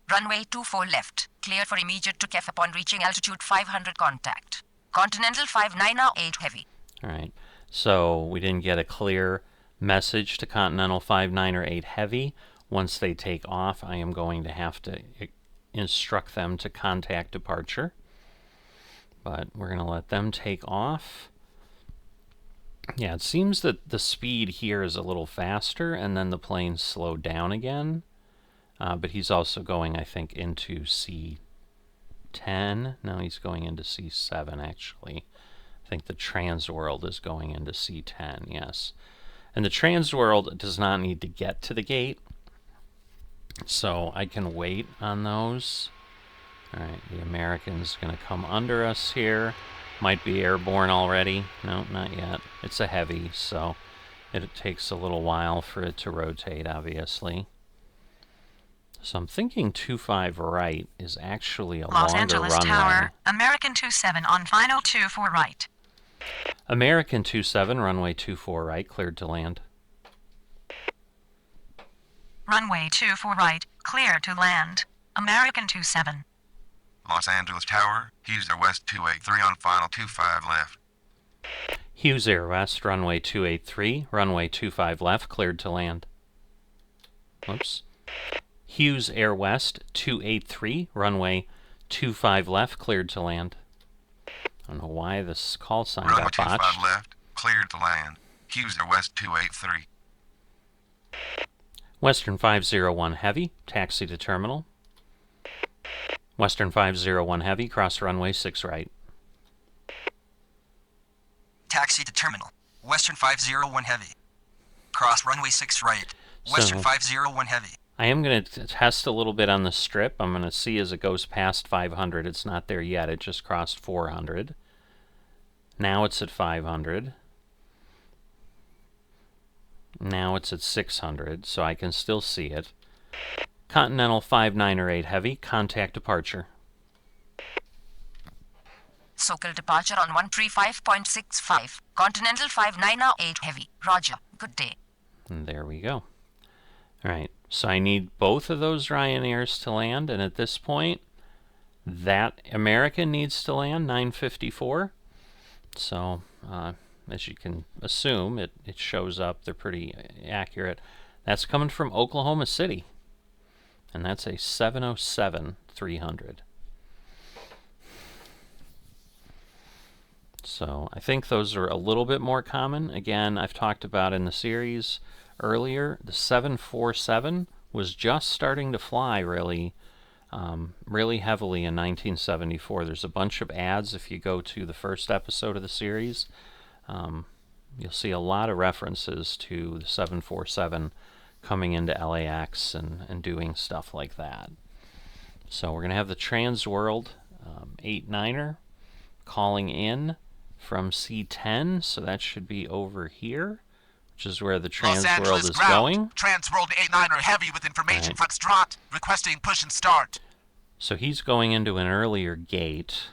Runway 24 left. Cleared for immediate takeoff upon reaching altitude 500, contact. Continental 5908 heavy. All right, so we didn't get a clear message to Continental 5908 heavy. Once they take off, I am going to have to instruct them to contact departure. But we're going to let them take off. Yeah, it seems that the speed here is a little faster, and then the plane slowed down again. But he's also going, I think, into C10. No, he's going into C7, actually. I think the Transworld is going into C10, yes. And the Transworld does not need to get to the gate, so I can wait on those. All right, the American's going to come under us here. Might be airborne already. No, not yet. It's a heavy, so it takes a little while for it to rotate, obviously. So I'm thinking 25 right is actually a Los longer Angeles runway. Tower, American 27 on final 24 right. American 27, runway 24 right, cleared to land. Runway 24 right, clear to land. American 27. Los Angeles Tower, Hughes Air West 283 on final 25 left. Hughes Air West, runway 283, runway 25 left, cleared to land. Whoops. Hughes Air West 283, runway 25 left, cleared to land. I don't know why this call sign Runway got 25 botched. left, cleared to land. Hughes Air West 283. Western 501 Heavy, taxi to terminal. Western 501 Heavy, cross runway 6 right. Taxi to terminal. Western 501 Heavy. Cross runway 6 right. Western So- 501 Heavy. I am going to test a little bit on the strip. I'm going to see as it goes past 500. It's not there yet. It just crossed 400. Now it's at 500. Now it's at 600, so I can still see it. Continental 598 Heavy, contact departure. Circle departure on 135.65. Continental 598 Heavy. Roger. Good day. And there we go. All right, so I need both of those Ryanairs to land, and at this point, that American needs to land 954. So, as you can assume, it shows up. They're pretty accurate. That's coming from Oklahoma City, and that's a 707-300. So I think those are a little bit more common. Again, I've talked about in the series earlier, the 747 was just starting to fly really heavily in 1974. There's a bunch of ads if you go to the first episode of the series. You'll see a lot of references to the 747 coming into LAX and doing stuff like that. So we're going to have the Transworld 89er calling in from C10, so that should be over here, which is where the Los Transworld Angeles is ground. going. Transworld 89er heavy with information. Right. Foxtrot, requesting push and start. So he's going into an earlier gate,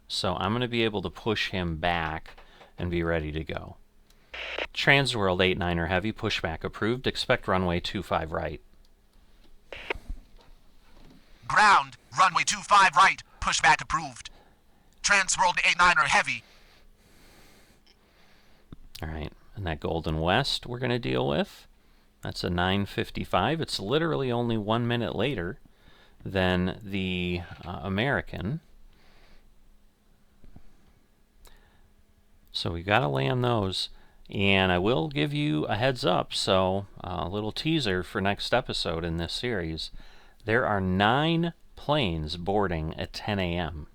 so I'm going to be able to push him back and be ready to go. Transworld 89er heavy, pushback approved. Expect runway 25 right. Ground, runway 25 right, pushback approved. Transworld 89er heavy. All right, and that Golden West we're going to deal with. That's a 9:55. It's literally only 1 minute later than the American. So we got to land those. And I will give you a heads up, so a little teaser for next episode in this series. There are 9 planes boarding at 10 a.m.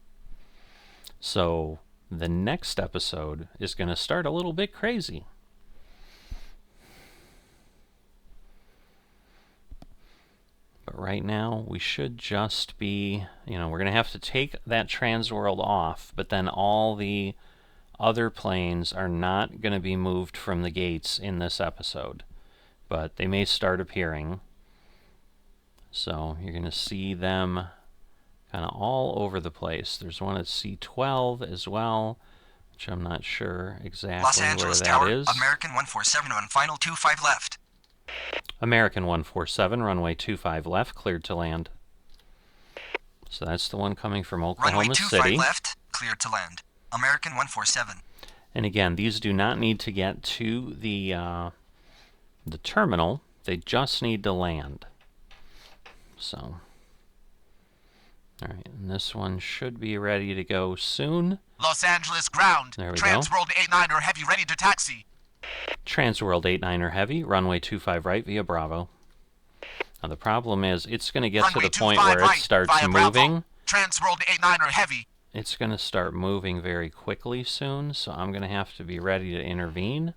So the next episode is going to start a little bit crazy. But right now, we should just be, we're going to have to take that Transworld off, but then all the other planes are not going to be moved from the gates in this episode. But they may start appearing. So you're going to see them kind of all over the place. There's one at C12 as well, which I'm not sure exactly Los where Angeles that Tower, is. American 147 on final 25 left. American 147, runway 25 left, cleared to land. So that's the one coming from Oklahoma Runway 25 City. left, cleared to land. American 147. And again, these do not need to get to the terminal. They just need to land. So, all right, and this one should be ready to go soon. Los Angeles ground. There we go. Transworld 89er heavy ready to taxi. Transworld 89er heavy, runway 25 right via Bravo. Now the problem is it's going to get Runway to the point 25 where right, it starts via Bravo. moving. Transworld 89er heavy. It's going to start moving very quickly soon, so I'm going to have to be ready to intervene.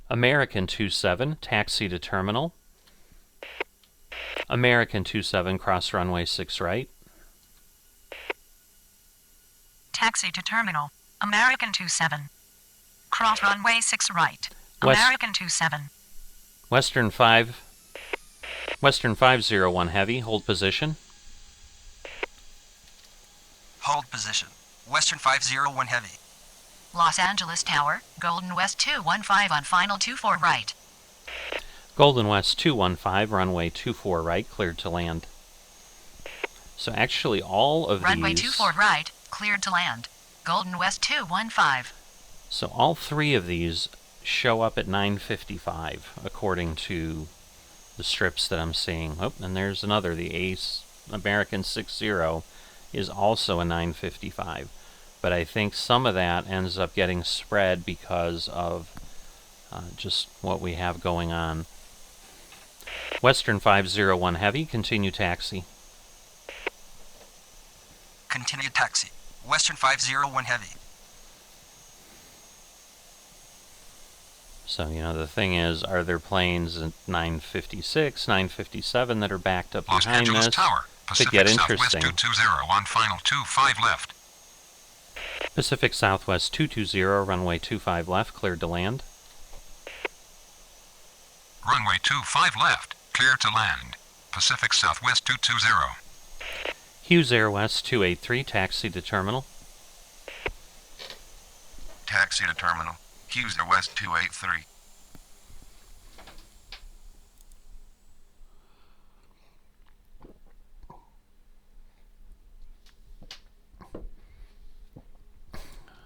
American 27, taxi to terminal. American 27, cross runway 6 right. Taxi to terminal. American 27. Cross runway 6 right. West- American 27. Western 501 Heavy, hold position. Hold position. Western 501 Heavy. Los Angeles Tower, Golden West 215 on final 24 right. Golden West 215, runway 24 right, cleared to land. So actually all of Runway these... 24 right, cleared to land. Golden West 215. So all three of these show up at 9:55, according to the strips that I'm seeing. Oh, and there's another. The Ace American 60 is also a 9:55. But I think some of that ends up getting spread because of just what we have going on. Western 501 Heavy, continue taxi. Continue taxi. Western 501 Heavy. So, you know, the thing is, are there planes at 9:56, 9:57 that are backed up Los behind Angeles this Tower, to Pacific get Southwest interesting? 220 on final 25 left. Pacific Southwest 220, runway 25 left, cleared to land. Runway 25 left, clear to land. Pacific Southwest 220. Hughes Air West 283, taxi to terminal. Taxi to terminal. Hughes Air West 283.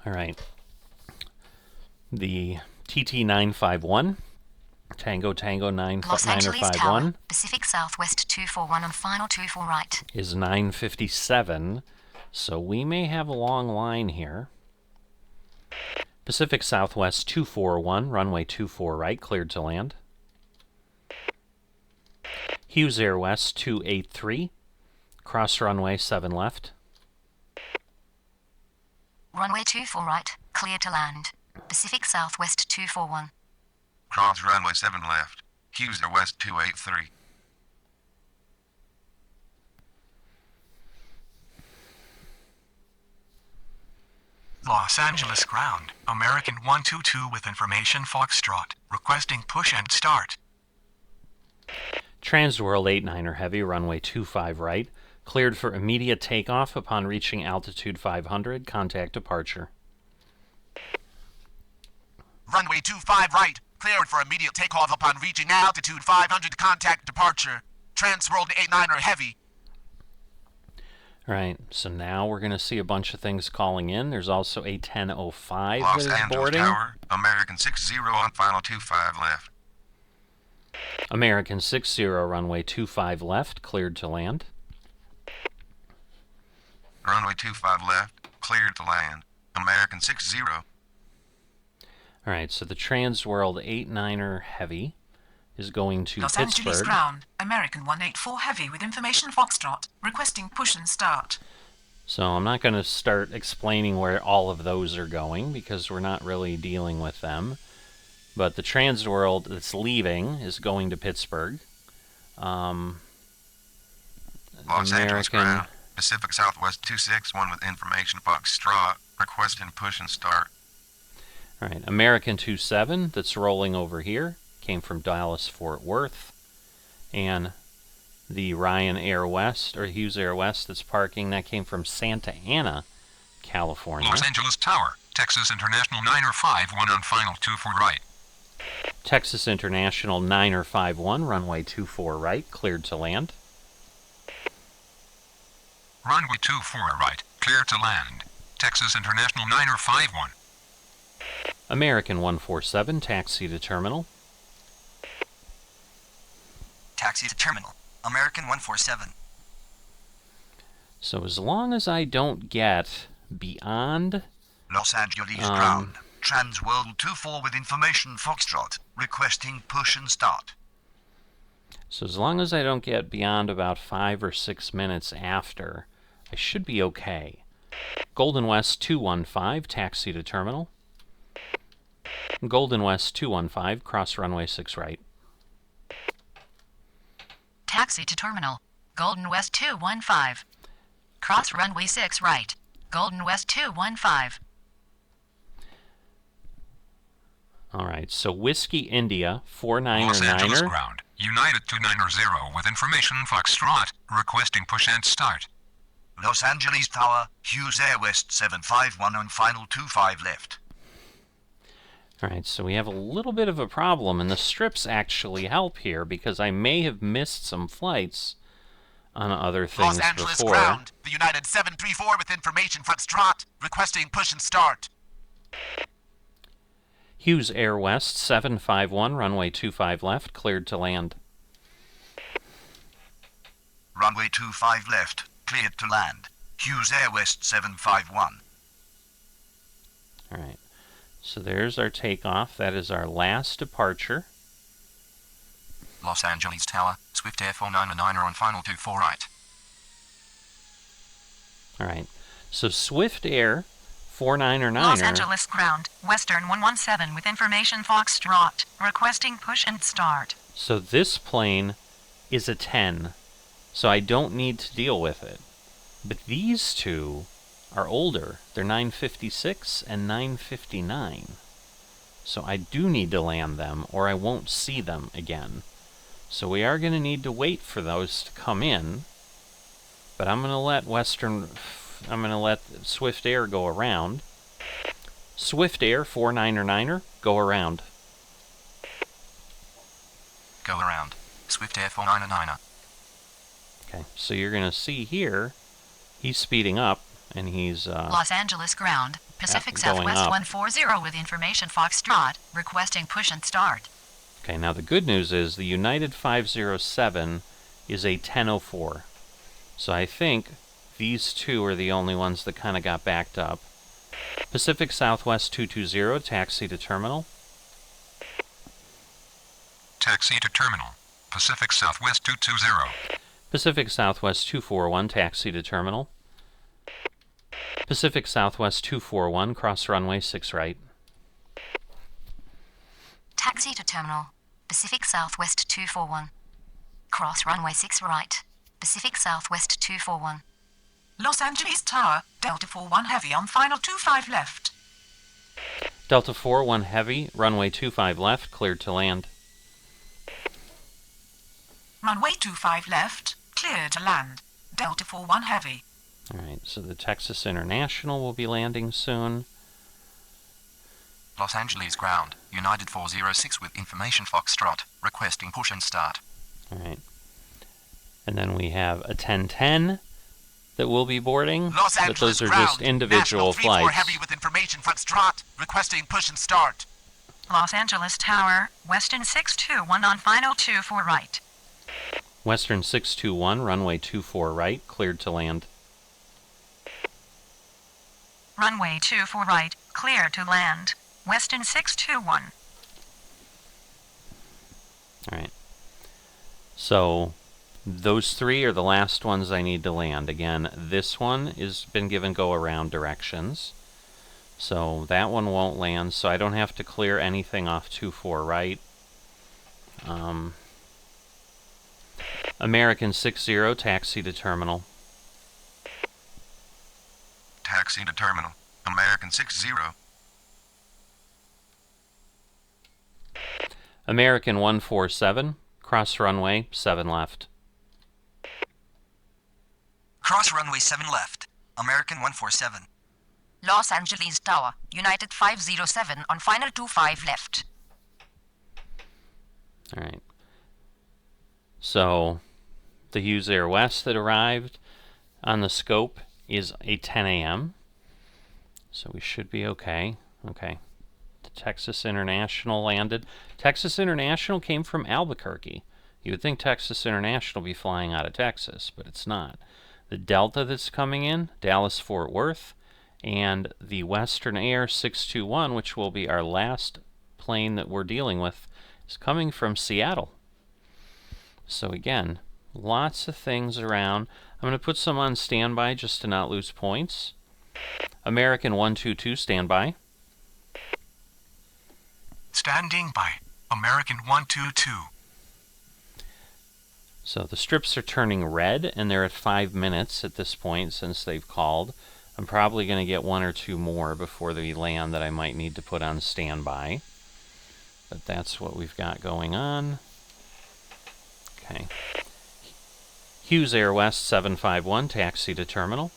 All right. The TT951, Tango 9 Los Angeles Tower, 951, Pacific Southwest 241 on final 24 right. is 9:57, so we may have a long line here. Pacific Southwest 241, runway 24 right, cleared to land. Hughes Air West 283, cross runway 7 left. Runway 24 right, clear to land. Pacific Southwest 241. Cross runway 7 left. Hughes Air West 283. Los Angeles ground. American 122 with information Foxtrot. Requesting push and start. Transworld 89er Heavy, runway 25 right, cleared for immediate takeoff upon reaching altitude 500, contact departure. Runway 25 right. Cleared for immediate takeoff upon reaching altitude 500. Contact departure. Transworld 89er Heavy. Alright, so now we're going to see a bunch of things calling in. There's also a 1005 Los that is Angeles boarding. Tower, American 60 on final 25 left. American 60, runway 25 left, cleared to land. Runway 25 left, cleared to land. American 60. Alright, so the Transworld 89er Heavy is going to Los Angeles Pittsburgh. ground. American 184 Heavy with information Foxtrot. Requesting push and start. So I'm not going to start explaining where all of those are going because we're not really dealing with them. But the Transworld that's leaving is going to Pittsburgh. Los Angeles ground. Pacific Southwest 261 with information Foxtrot. Requesting push and start. All right, American 27 that's rolling over here came from Dallas Fort Worth, and the Ryan Air West or Hughes Air West that's parking that came from Santa Ana, California. Los Angeles Tower, Texas International 951 on final 24 right. Texas International 951, runway 24 right, cleared to land. Runway 24 right, clear to land. Texas International 951. American 147, taxi to terminal. Taxi to terminal. American 147. So as long as I don't get beyond... Los Angeles ground. Transworld 24 with information Foxtrot. Requesting push and start. So as long as I don't get beyond about 5 or 6 minutes after, I should be okay. Golden West 215, taxi to terminal. Golden West 215, cross runway 6 right. Taxi to terminal. Golden West 215. Cross runway 6 right. Golden West 215. Alright, so Whiskey India, 49er Los Angeles Niner. ground. United 290 with information Foxtrot, requesting push and start. Los Angeles Tower, Hughes Air West 751 on final 25 left. Alright, so we have a little bit of a problem, and the strips actually help here because I may have missed some flights on other things Los Angeles before. ground. The United 734 with information Foxtrot, requesting push and start. Hughes Air West 751, runway 25 left, cleared to land. Runway 25 left, cleared to land. Hughes Air West 751. Alright, so there's our takeoff. That is our last departure. Los Angeles Tower, Swift Air 499 on final 24 right. Alright, so Swift Air 49er Los Niner. Angeles ground, Western 117 with information Foxtrot, requesting push and start. So this plane is a 10, so I don't need to deal with it. But these two are older. They're 956 and 959. So I do need to land them, or I won't see them again. So we are going to need to wait for those to come in. But I'm going to let Swift Air go around. Swift Air 49er Niner, go around. Go around. Swift Air 499. Okay, so you're going to see here, he's speeding up, and he's Los Angeles ground, Pacific going Southwest up. 140 with information Foxtrot, requesting push and start. Okay, now the good news is the United 507 is a 1004. So I think these two are the only ones that kind of got backed up. Pacific Southwest 220, taxi to terminal. Taxi to terminal. Pacific Southwest 220. Pacific Southwest 241, taxi to terminal. Pacific Southwest 241, cross runway 6 right. Taxi to terminal. Pacific Southwest 241. Cross runway 6 right. Pacific Southwest 241. Los Angeles Tower, Delta 41 heavy on final 25 left. Delta 41 heavy, runway 25 left, cleared to land. Runway 25 left, clear to land. Delta 41 heavy. Alright, so the Texas International will be landing soon. Los Angeles ground. United 406 with information Foxtrot, requesting push and start. Alright. And then we have a 1010 that will be boarding, Los but Angeles those are ground. just individual National 34 flights. heavy with information Foxtrot, requesting push and start. Los Angeles Tower, Western 621 on final 24 right. Western 621, runway 24 right, cleared to land. Runway 24 right, clear to land. Western 621. Alright. So, those three are the last ones I need to land. Again, this one has been given go-around directions. So, that one won't land, so I don't have to clear anything off 24 right. American 60, taxi to terminal. Taxi to terminal. American 60. American 147, cross runway 7 left. Cross runway 7 left. American 147. Los Angeles Tower, United 507 on final 25 left. Alright. So, the Hughes Air West that arrived on the scope is a 10 a.m. So we should be okay. Okay. The Texas International landed. Texas International came from Albuquerque. You would think Texas International would be flying out of Texas, but it's not. The Delta that's coming in, Dallas-Fort Worth, and the Western Air 621, which will be our last plane that we're dealing with, is coming from Seattle. So again, lots of things around. I'm going to put some on standby just to not lose points. American 122 standby. Standing by. American 122. So the strips are turning red, and they're at 5 minutes at this point since they've called. I'm probably going to get one or two more before they land that I might need to put on standby. But that's what we've got going on. Okay. Hughes Air West 751, taxi to terminal.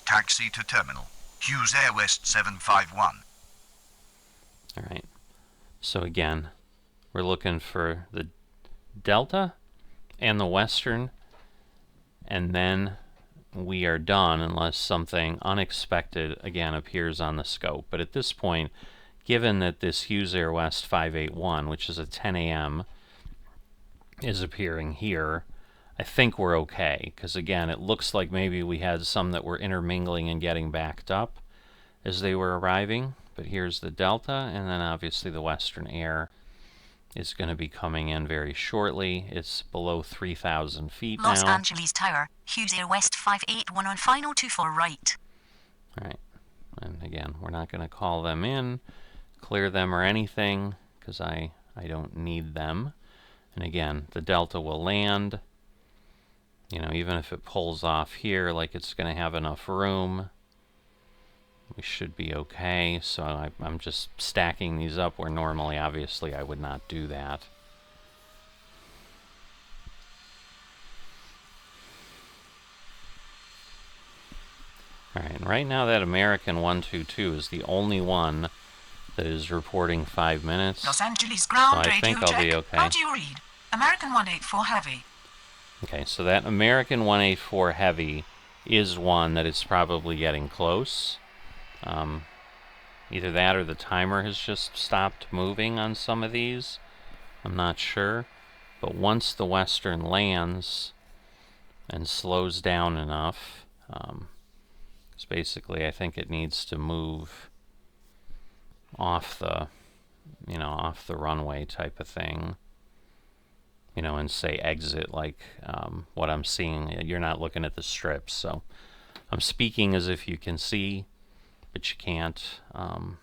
Taxi to terminal. Hughes Air West 751. All right. So again, we're looking for the Delta and the Western, and then we are done unless something unexpected again appears on the scope. But at this point, given that this Hughes Air West 581, which is a 10 a.m., is appearing here, I think we're okay, because again, it looks like maybe we had some that were intermingling and getting backed up as they were arriving. But here's the Delta, and then obviously the Western Air is going to be coming in very shortly. It's below 3,000 feet now. Los Angeles Tower, Hughes Air West 581 on final 24 right. All right, and again, we're not going to call them in, clear them or anything, because I don't need them. And again, the Delta will land. You know, even if it pulls off here, like it's going to have enough room, we should be okay. So I'm just stacking these up where normally, obviously, I would not do that. All right, and right now that American 122 is the only one that is reporting 5 minutes. Los Angeles ground so I think I'll be okay. How do you read? American 184 Heavy. Okay, so that American 184 Heavy is one that is probably getting close. Either that or the timer has just stopped moving on some of these. I'm not sure. But once the Western lands and slows down enough, because basically I think it needs to move off the, off the runway type of thing. And say exit, like what I'm seeing. You're not looking at the strips, so I'm speaking as if you can see, but you can't. All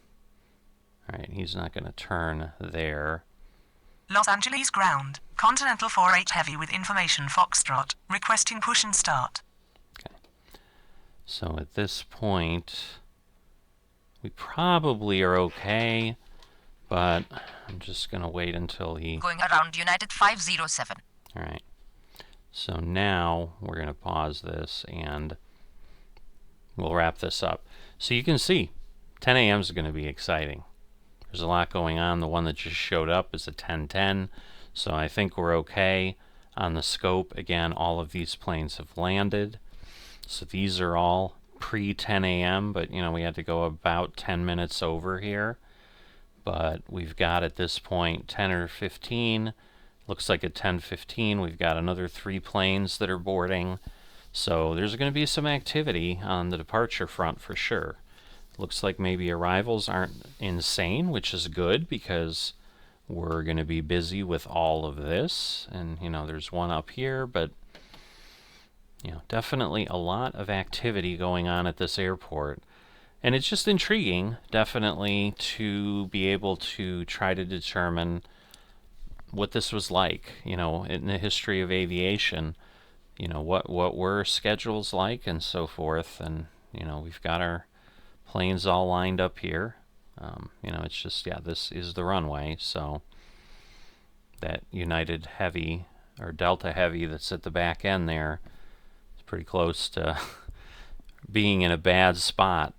right, he's not going to turn there. Los Angeles ground, Continental 48 Heavy with information Foxtrot, requesting push and start. Okay. So at this point, we probably are okay, but I'm just going to wait until he... Going around United 507. All right. So now we're going to pause this and we'll wrap this up. So you can see 10 a.m. is going to be exciting. There's a lot going on. The one that just showed up is a 1010. So I think we're okay on the scope. Again, all of these planes have landed. So these are all pre-10 a.m., but we had to go about 10 minutes over here. But we've got at this point 10 or 15. Looks like at 10:15 we've got another 3 planes that are boarding. So there's going to be some activity on the departure front for sure. Looks like maybe arrivals aren't insane, which is good because we're going to be busy with all of this. And there's one up here, but definitely a lot of activity going on at this airport. And it's just intriguing, definitely, to be able to try to determine what this was like, in the history of aviation, what were schedules like and so forth. And, we've got our planes all lined up here. It's just, this is the runway. So that United Heavy or Delta Heavy that's at the back end there is pretty close to being in a bad spot.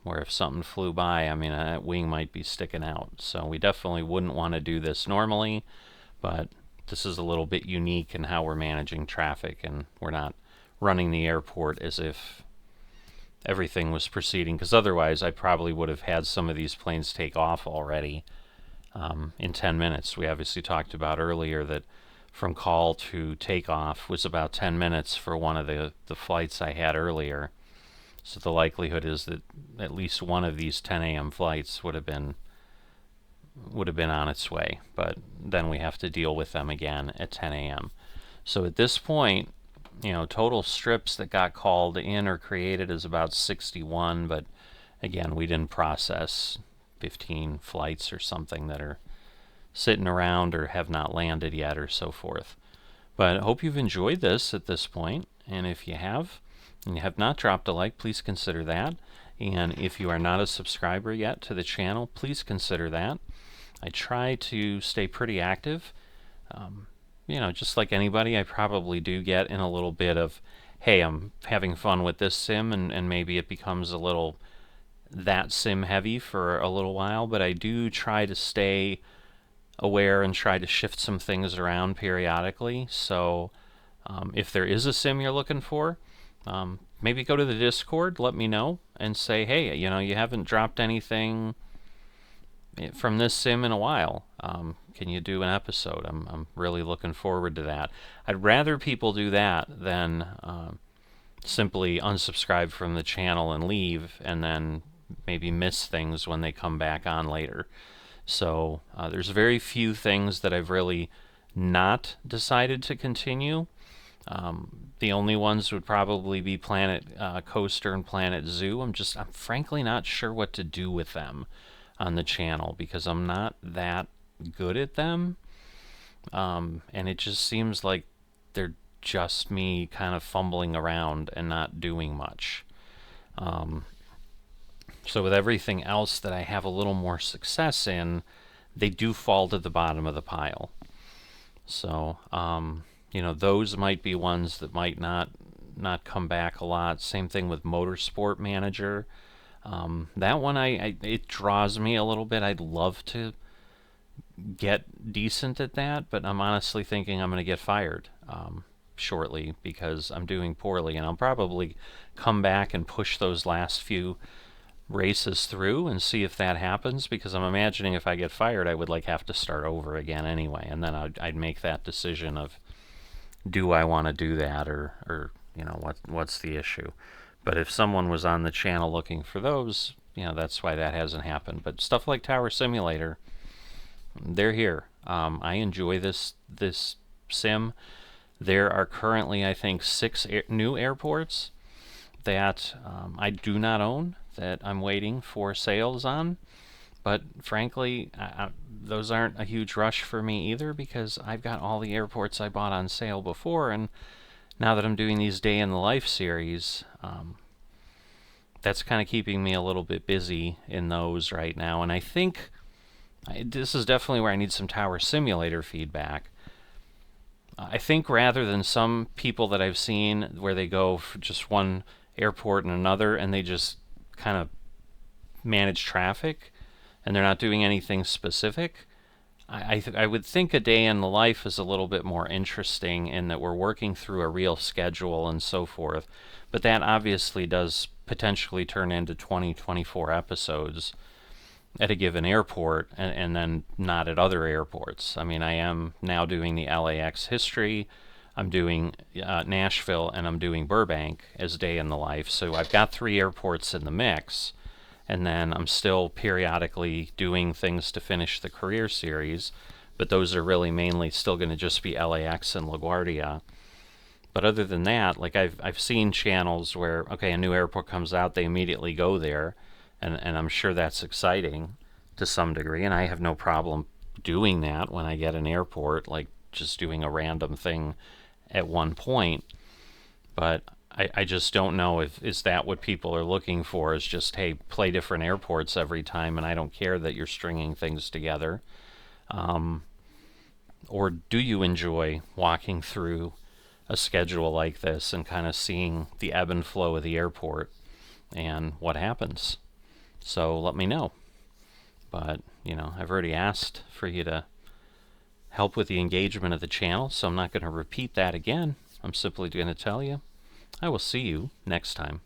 Where if something flew by, that wing might be sticking out. So we definitely wouldn't want to do this normally, but this is a little bit unique in how we're managing traffic, and we're not running the airport as if everything was proceeding, because otherwise I probably would have had some of these planes take off already in 10 minutes. We obviously talked about earlier that from call to takeoff was about 10 minutes for one of the flights I had earlier. So the likelihood is that at least one of these 10 a.m. flights would have been on its way. But then we have to deal with them again at 10 a.m. So at this point, total strips that got called in or created is about 61. But again, we didn't process 15 flights or something that are sitting around or have not landed yet or so forth. But I hope you've enjoyed this at this point, And if you have, and you have not dropped a like, please consider that. And if you are not a subscriber yet to the channel, please consider that. I try to stay pretty active. You know, just like anybody, I probably do get in a little bit of, hey, I'm having fun with this sim, and maybe it becomes a little that sim heavy for a little while, but I do try to stay aware and try to shift some things around periodically. So if there is a sim you're looking for, maybe go to the Discord, let me know, and say, hey, you know, you haven't dropped anything from this sim in a while. Can you do an episode? I'm really looking forward to that. I'd rather people do that than simply unsubscribe from the channel and leave, and then maybe miss things when they come back on later. So there's very few things that I've really not decided to continue. The only ones would probably be Planet Coaster and Planet Zoo. I'm frankly not sure what to do with them on the channel because I'm not that good at them. And it just seems like they're just me kind of fumbling around and not doing much. So with everything else that I have a little more success in, they do fall to the bottom of the pile. So, you know, those might be ones that might not come back a lot. Same thing with Motorsport Manager. That one, it draws me a little bit. I'd love to get decent at that, but I'm honestly thinking I'm going to get fired shortly because I'm doing poorly, and I'll probably come back and push those last few races through and see if that happens, because I'm imagining if I get fired I would have to start over again anyway, and then I'd make that decision of, do I want to do that, or you know, what's the issue. But if someone was on the channel looking for those, you know, that's why that hasn't happened. But stuff like Tower Simulator, they're here. I enjoy this sim. There are currently, I think, 6 new airports that I do not own, that I'm waiting for sales on. But frankly, those aren't a huge rush for me either, because I've got all the airports I bought on sale before, and now that I'm doing these Day in the Life series, that's kind of keeping me a little bit busy in those right now. And I think this is definitely where I need some Tower Simulator feedback. I think rather than some people that I've seen where they go for just one airport and another, and they just kind of manage traffic, and they're not doing anything specific, I would think a Day in the Life is a little bit more interesting in that we're working through a real schedule and so forth. But that obviously does potentially turn into 24 episodes at a given airport, and then not at other airports. I mean, I am now doing the LAX history, I'm doing Nashville, and I'm doing Burbank as Day in the Life. So I've got 3 airports in the mix, and then I'm still periodically doing things to finish the career series, but those are really mainly still going to just be LAX and LaGuardia. But other than that, like I've seen channels where, okay, a new airport comes out, they immediately go there, and I'm sure that's exciting to some degree, and I have no problem doing that when I get an airport, like just doing a random thing at one point. But I just don't know if is that what people are looking for, is just, hey, play different airports every time, and I don't care that you're stringing things together. Or do you enjoy walking through a schedule like this and kind of seeing the ebb and flow of the airport and what happens? So let me know. But, you know, I've already asked for you to help with the engagement of the channel, so I'm not going to repeat that again. I'm simply going to tell you, I will see you next time.